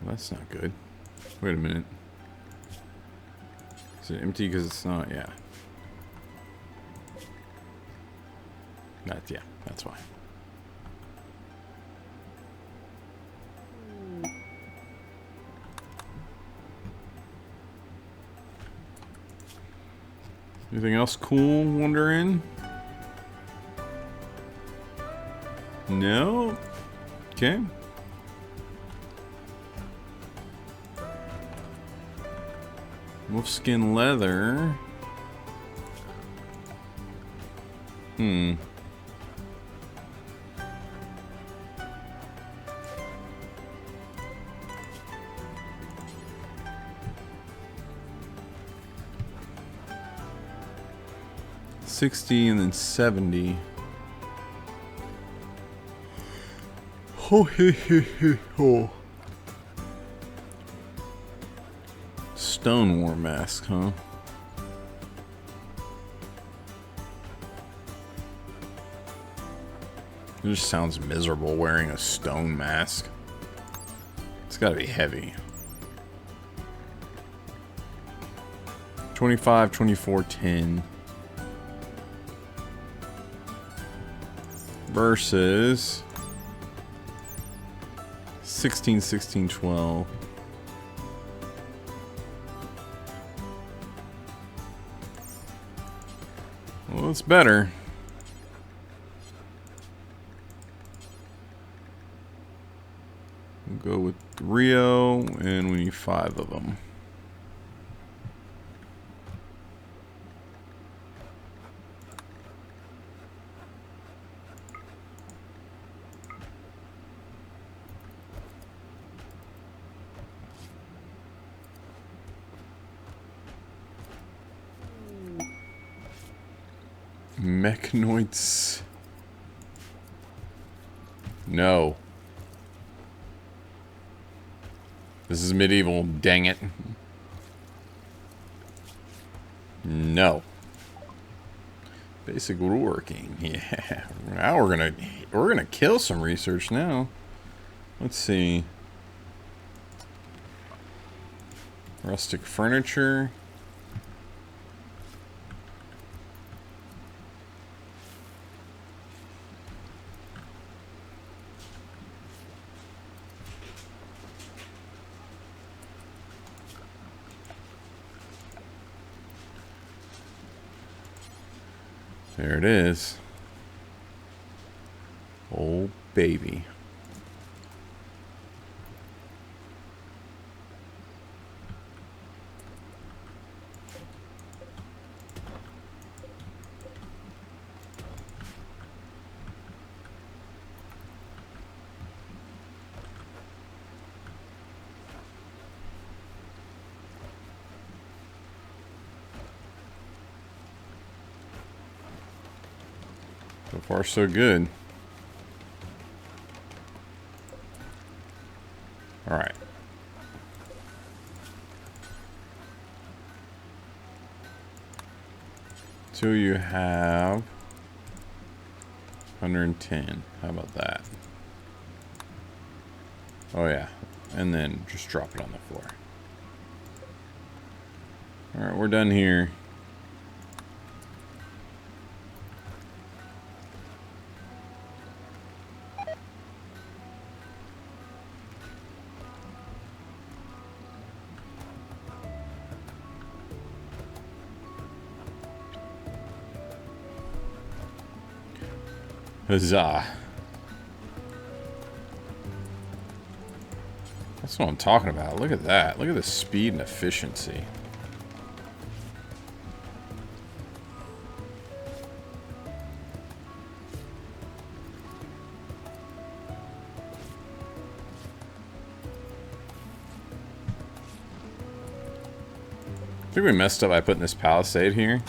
Well, that's not good. Wait a minute. Is it empty because it's not? Yeah. Yeah, that's why. Anything else cool wondering? No? Okay. Wolfskin leather. Hmm. $60 and then $70. Oh, he, oh. Stone War mask, huh? It just sounds miserable wearing a stone mask. It's gotta be heavy. 25, 24, 10. Versus 16, 16, 12. Well, it's better. We'll go with Rio, and we need 5 of them. Mechanoids. No. This is medieval, dang it. No. Basic woodworking. Yeah. Now we're gonna kill some research now. Let's see. Rustic furniture. There it is. Oh, baby. So far, so good. All right. So you have 110. How about that? Oh, yeah. And then just drop it on the floor. All right, we're done here. Huzzah. That's what I'm talking about. Look at that. Look at the speed and efficiency. I think we messed up by putting this palisade here.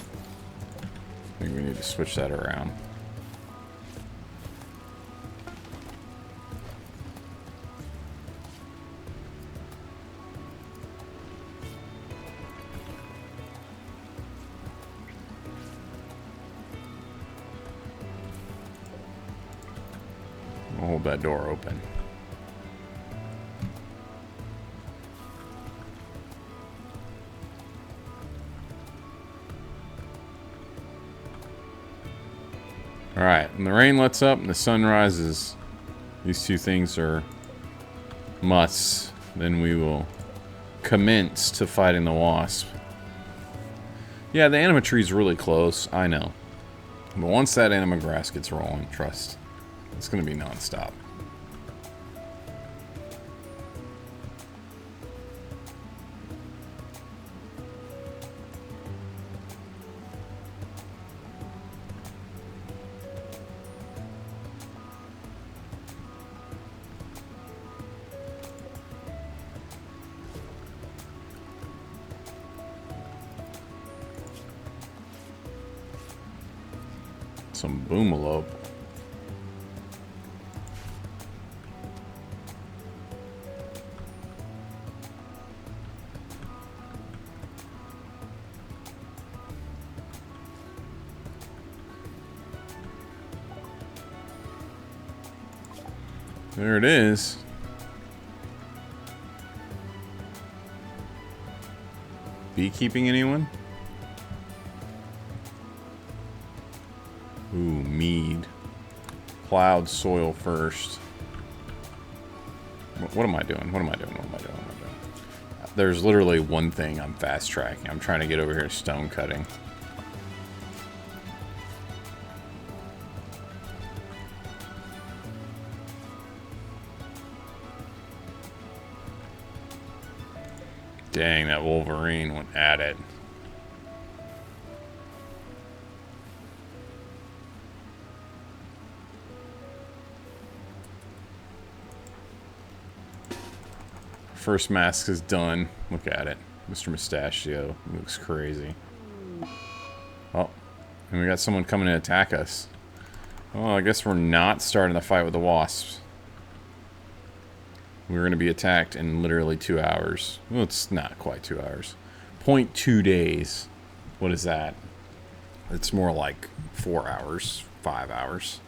I think we need to switch that around. I'll hold that door open. Alright, when the rain lets up and the sun rises, these two things are musts. Then we will commence to fighting the wasp. Yeah, the anima tree's really close, I know. But once that anima grass gets rolling, trust, it's going to be non-stop. Some boomalope. There it is. Beekeeping anyone? Ooh, mead. Plowed soil first. What am I doing? What am I doing? What am I doing? What am I doing? There's literally one thing I'm fast tracking. I'm trying to get over here to stone cutting. Dang, that Wolverine went at it. First mask is done. Look at it. Mr. Mustachio. He looks crazy. Oh, and we got someone coming to attack us. Oh, I guess we're not starting the fight with the wasps. We're going to be attacked in literally 2 hours. Well, it's not quite 2 hours. 0.2 days. What is that? It's more like 4 hours, 5 hours.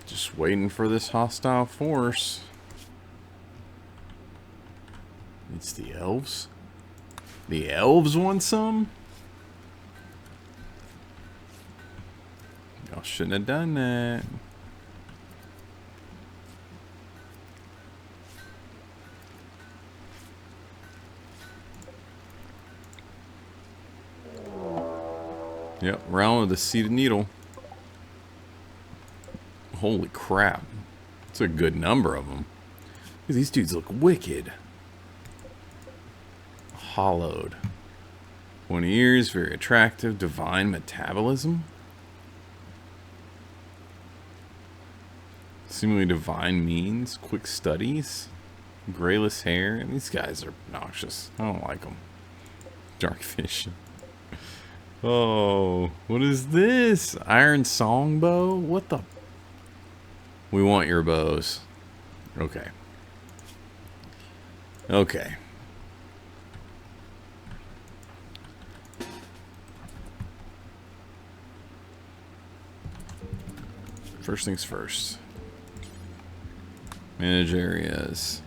Just waiting for this hostile force. It's the elves. The elves want some? Y'all shouldn't have done that. Yep, round with the seeded needle. Holy crap. That's a good number of them. These dudes look wicked. Hollowed. 20 ears, very attractive. Divine metabolism. Seemingly divine means. Quick studies. Grayless hair. These guys are obnoxious. I don't like them. Darkfish. Oh, what is this? Iron songbow? What the? We want your bows. Okay. Okay. First things first. Manage areas.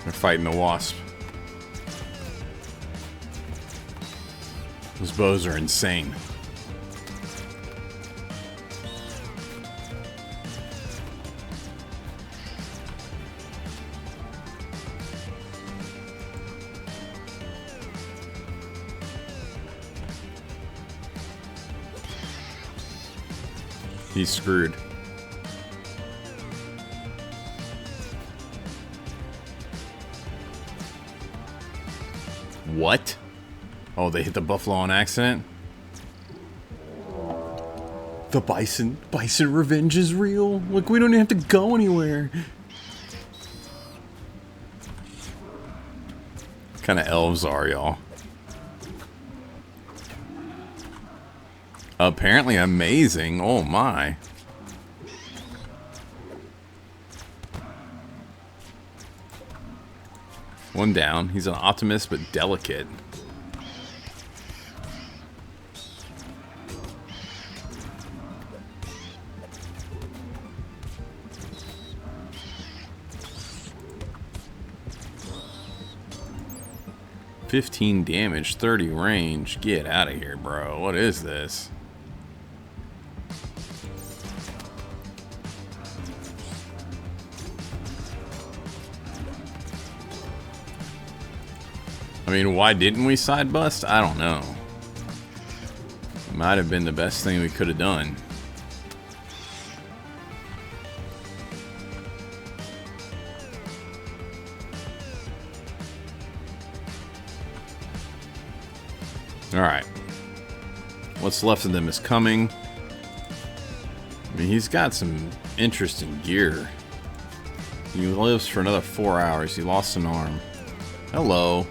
They're fighting the wasp. Those bows are insane. He's screwed. What? Oh, they hit the buffalo on accident? The bison revenge is real. Look, we don't even have to go anywhere. What kind of elves are y'all? Apparently amazing. Oh my. One down. He's an optimist but delicate. $15 damage, 30 range. Get out of here, bro. What is this? I mean, why didn't we side bust? I don't know. Might have been the best thing we could have done. Alright. What's left of them is coming. I mean, he's got some interesting gear. He lives for another 4 hours. He lost an arm. Hello.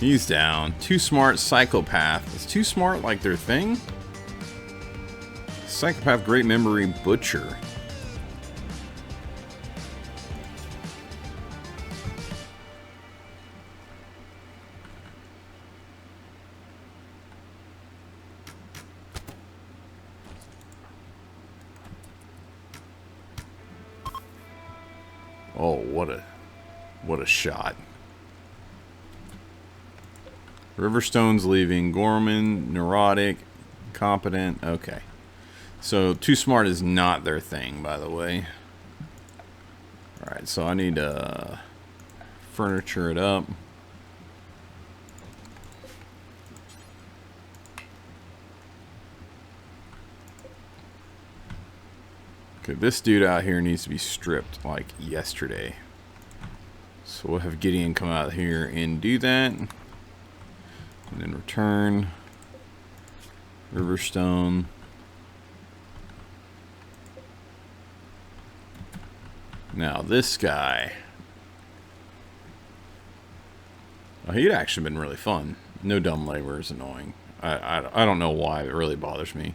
He's down. Too smart, psychopath. Is too smart like their thing? Psychopath, great memory, butcher. Oh, what a shot. Riverstone's leaving. Gorman, neurotic, competent. Okay. So, too smart is not their thing, by the way. Alright, so I need to furniture it up. Okay, this dude out here needs to be stripped like yesterday. So we'll have Gideon come out here and do that. And then return. Riverstone. Now this guy. Oh, he'd actually been really fun. No dumb labor is annoying. I don't know why it really bothers me.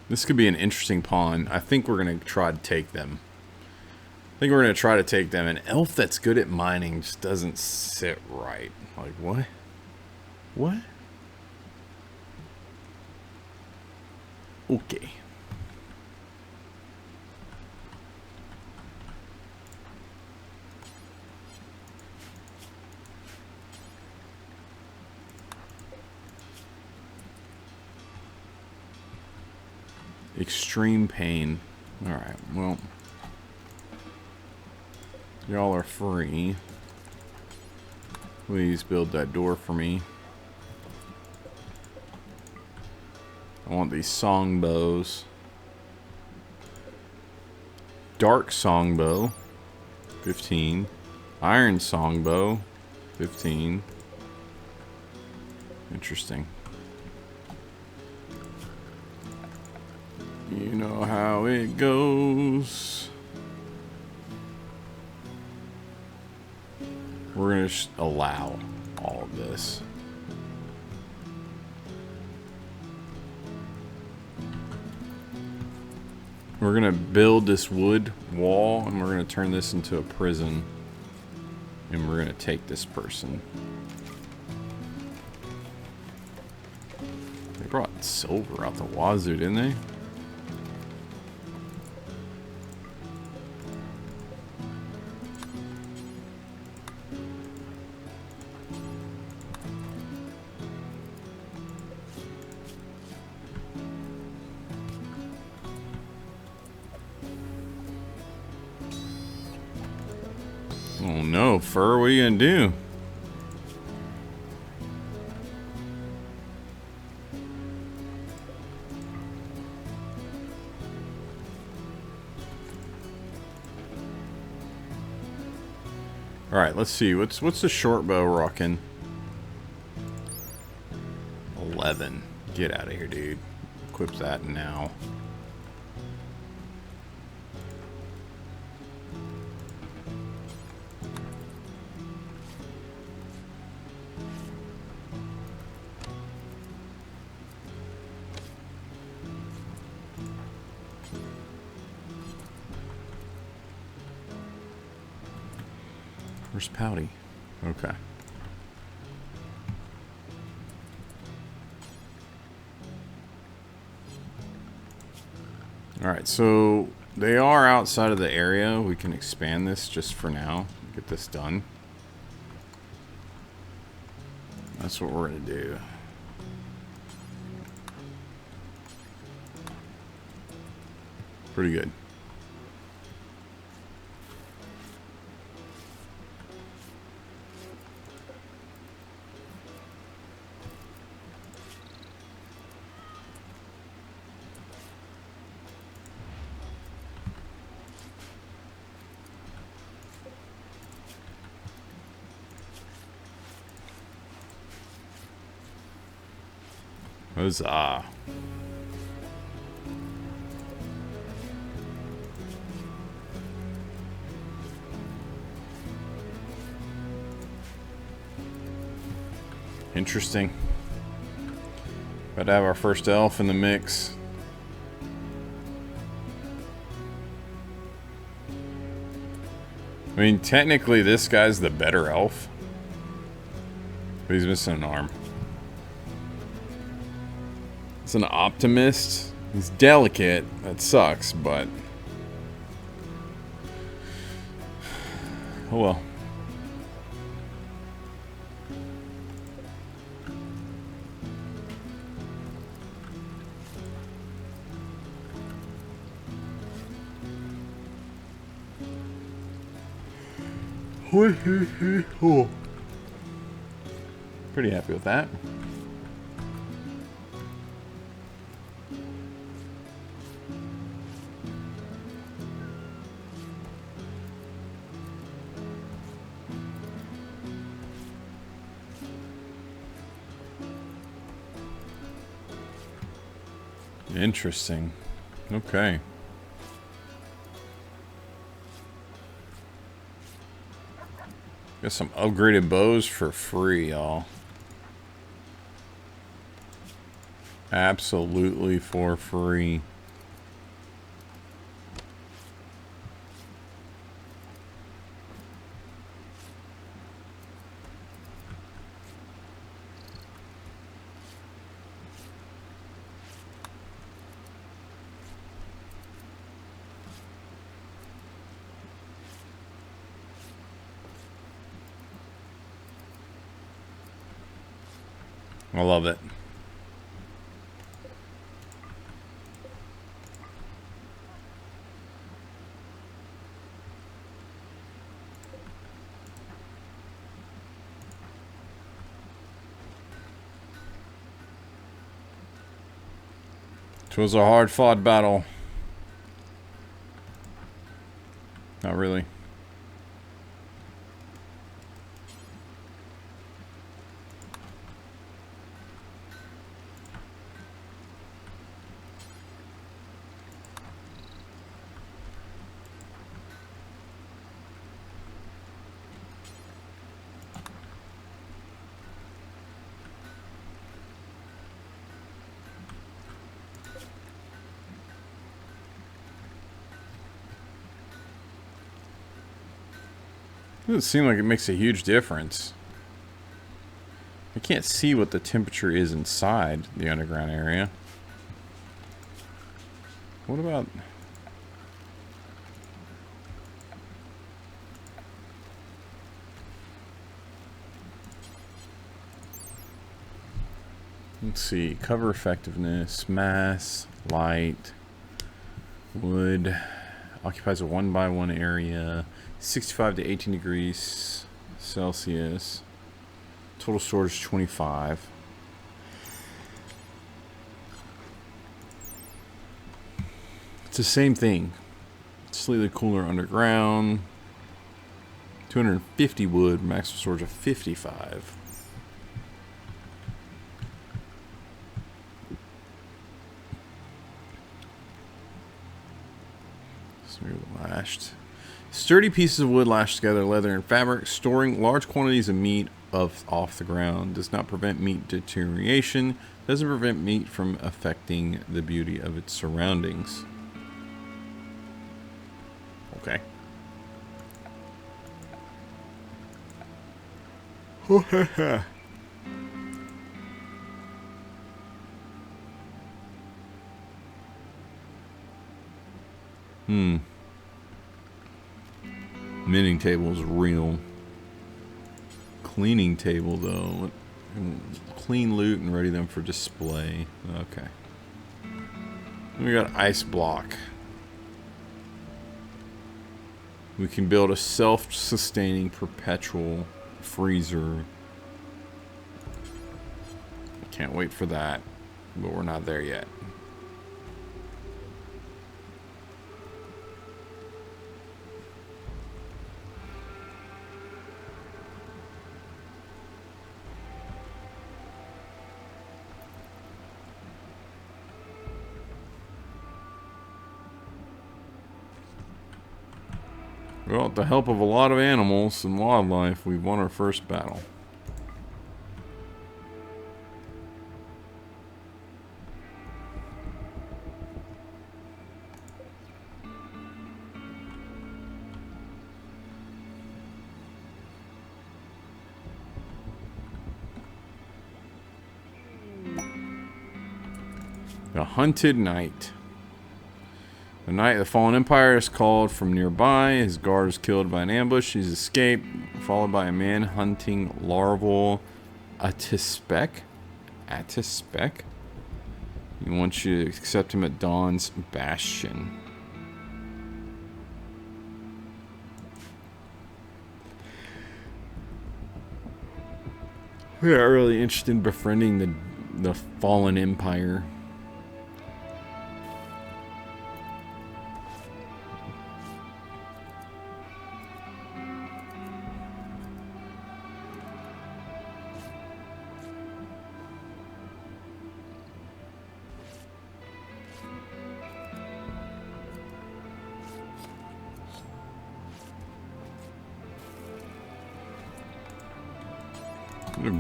This could be an interesting pawn. I think we're going to try to take them. An elf that's good at mining just doesn't sit right. Like, what? What? Okay. Extreme pain. Alright, well. Y'all are free. Please build that door for me. I want these songbows. Dark songbow. 15. Iron songbow. 15. Interesting. You know how it goes. We're going to allow all of this. We're going to build this wood wall and we're going to turn this into a prison. And we're going to take this person. They brought silver out the wazoo, didn't they? Oh no, Fur, what are you gonna do? Alright, let's see. What's the short bow rocking? 11. Get out of here, dude. Equip that now. Where's Pouty? Okay. Alright, so they are outside of the area. We can expand this just for now. Get this done. That's what we're going to do. Pretty good. Huzzah. Interesting. About to have our first elf in the mix. I mean, technically this guy's the better elf. But he's missing an arm. It's an optimist. He's delicate. That sucks, but... oh well. Pretty happy with that. Interesting. Okay. Got some upgraded bows for free, y'all. Absolutely for free. I love it. It was a hard-fought battle. Not really. Doesn't seem like it makes a huge difference. I can't see what the temperature is inside the underground area. What about... let's see. Cover effectiveness, mass, light, wood. Occupies a 1x1 area. 65 to 18 degrees Celsius. Total storage 25. It's the same thing. Slightly cooler underground. 250 wood, maximum storage of 55. Lashed. Sturdy pieces of wood lashed together, leather and fabric. Storing large quantities of meat off the ground does not prevent meat deterioration. Doesn't prevent meat from affecting the beauty of its surroundings. Okay. Mending table is real. Cleaning table, though. Clean loot and ready them for display. Okay. We got ice block. We can build a self-sustaining perpetual freezer. Can't wait for that, but we're not there yet. Well, with the help of a lot of animals and wildlife, we've won our first battle. The Hunted Knight. The Knight of the Fallen Empire is called from nearby. His guard is killed by an ambush. He's escaped, followed by a man hunting larval Atispec. He wants you to accept him at Dawn's Bastion. We are really interested in befriending the Fallen Empire.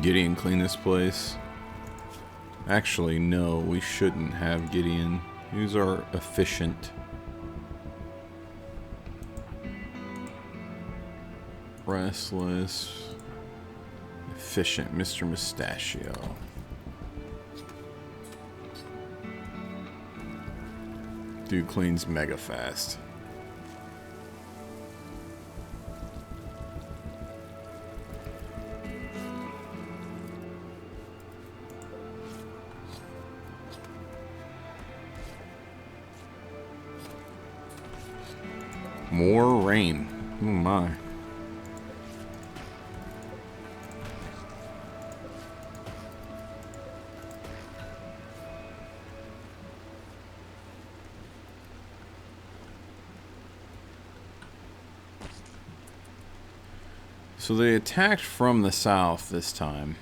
Gideon clean this place. Actually, no, we shouldn't have Gideon. Who's our efficient? Restless. Efficient, Mr. Mustachio. Dude cleans mega fast. More rain. Oh my. So they attacked from the south this time.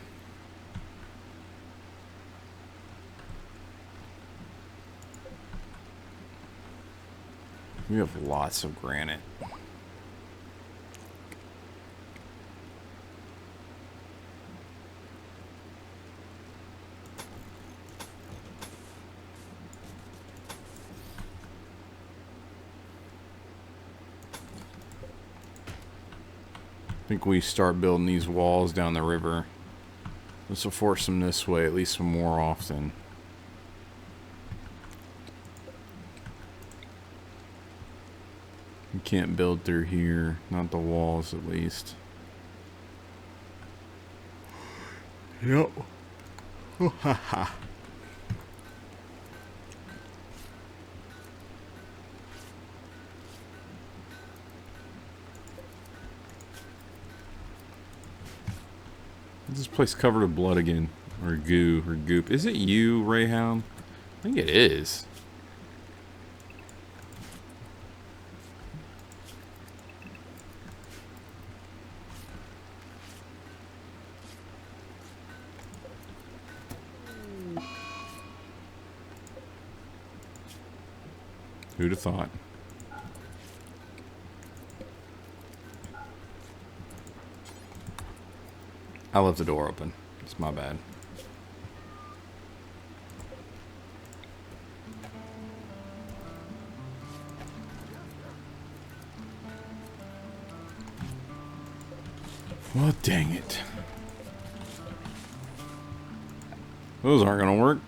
We have lots of granite. I think we start building these walls down the river. This will force them this way at least more often. You can't build through here, not the walls at least. Yep. Oh, ha ha. This place covered with blood again, or goo, or goop. Is it you, Rayhound? I think it is. Who'd have thought? I left the door open. It's my bad. Well, dang it. Those aren't going to work.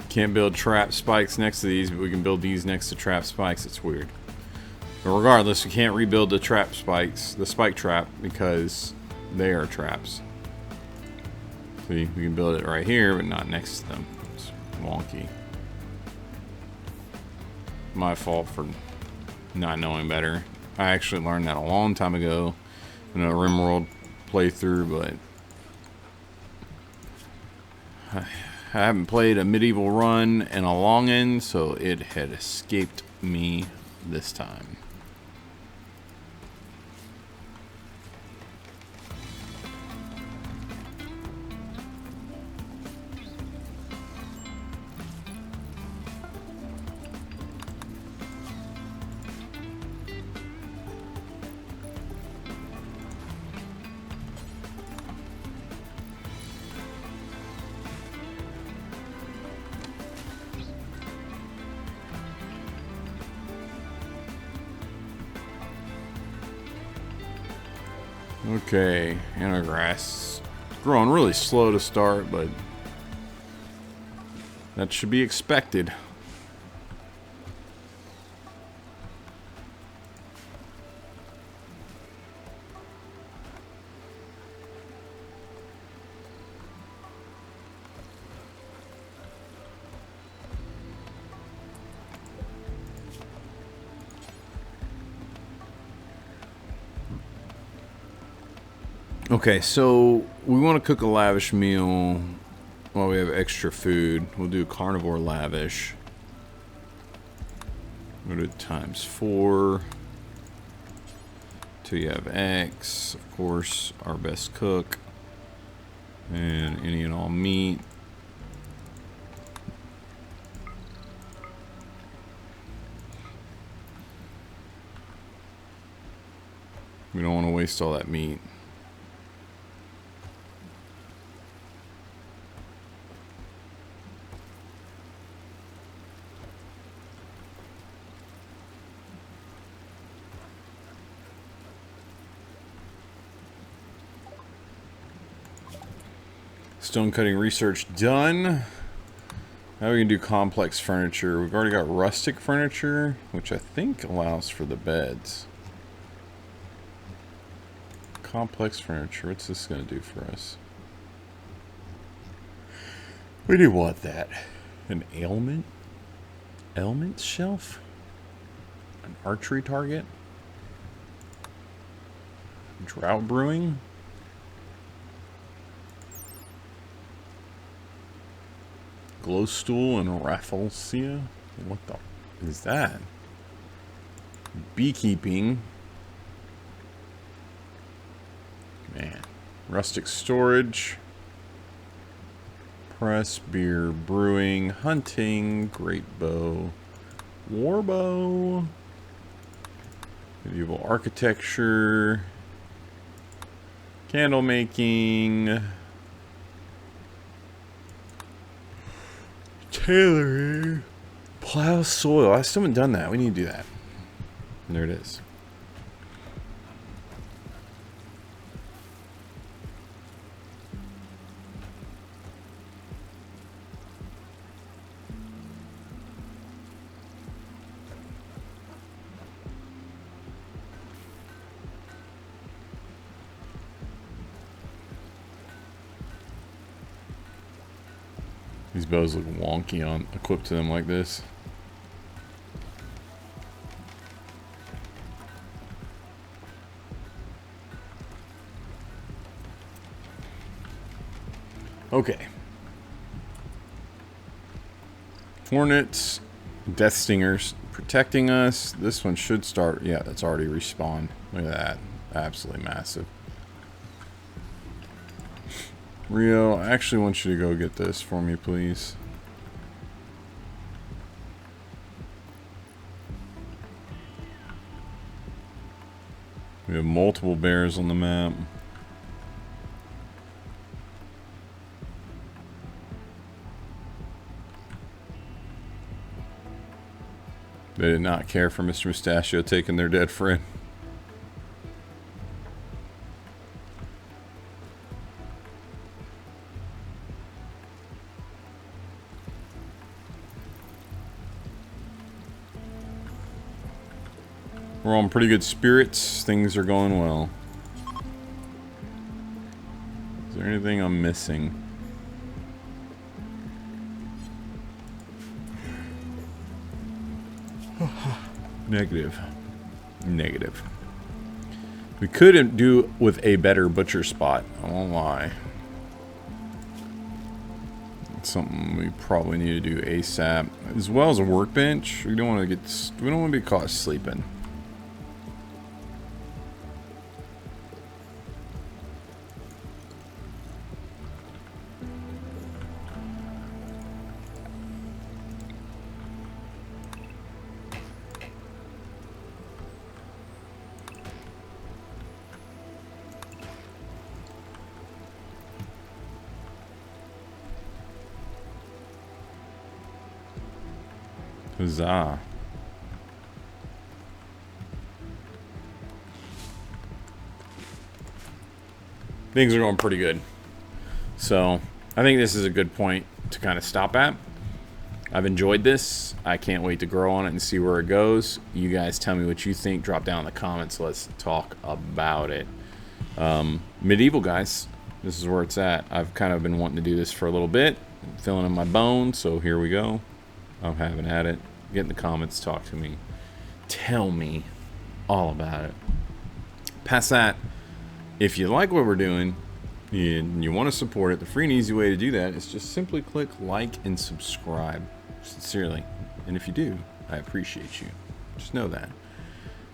Can't build trap spikes next to these, but we can build these next to trap spikes. It's weird. But regardless, we can't rebuild the trap spikes, the spike trap, because they are traps. See, we can build it right here, but not next to them. It's wonky. My fault for not knowing better. I actually learned that a long time ago in a RimWorld playthrough, but I haven't played a medieval run in a long end, so it had escaped me this time. Okay, grass. Growing really slow to start, but that should be expected. Okay, so we want to cook a lavish meal while we have extra food. We'll do carnivore lavish. Go to ×4. Till you have X. Of course, our best cook. And any and all meat. We don't want to waste all that meat. Stone cutting research done. Now we can do complex furniture. We've already got rustic furniture, which I think allows for the beds. Complex furniture. What's this going to do for us? We do want that. An ailment? Ailment shelf? An archery target? Drought brewing? Glow stool and Rafflesia? What the is that? Beekeeping. Man. Rustic storage. Press, beer, brewing, hunting, great bow, war bow, medieval architecture, candle making, tailoring, plow soil. I still haven't done that. We need to do that. And there it is. These bows look wonky on equipped to them like this. Okay. Hornets, Death Stingers protecting us. This one should start. Yeah, that's already respawned. Look at that. Absolutely massive. Rio, I actually want you to go get this for me, please. We have multiple bears on the map. They did not care for Mr. Mustachio taking their dead friend. We're on pretty good spirits. Things are going well. Is there anything I'm missing? Negative. Negative. We could do with a better butcher spot. I won't lie. It's something we probably need to do ASAP, as well as a workbench. We don't want to get. We don't want to be caught sleeping. Huzzah. Things are going pretty good. So, I think this is a good point to kind of stop at. I've enjoyed this. I can't wait to grow on it and see where it goes. You guys tell me what you think. Drop down in the comments. Let's talk about it. Medieval, guys. This is where it's at. I've kind of been wanting to do this for a little bit. I'm feeling in my bones, so here we go. I'm having at it. Get in the comments, talk to me, tell me all about it. Past that, if you like what we're doing and you want to support it, the free and easy way to do that is just simply click like and subscribe. Sincerely. And if you do, I appreciate you. Just know that.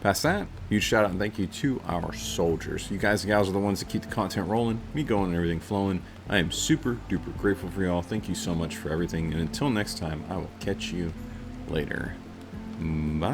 Past that, huge shout out and thank you to our soldiers. You guys and gals are the ones that keep the content rolling, me going and everything flowing. I am super duper grateful for y'all. Thank you so much for everything. And until next time, I will catch you later. Bye.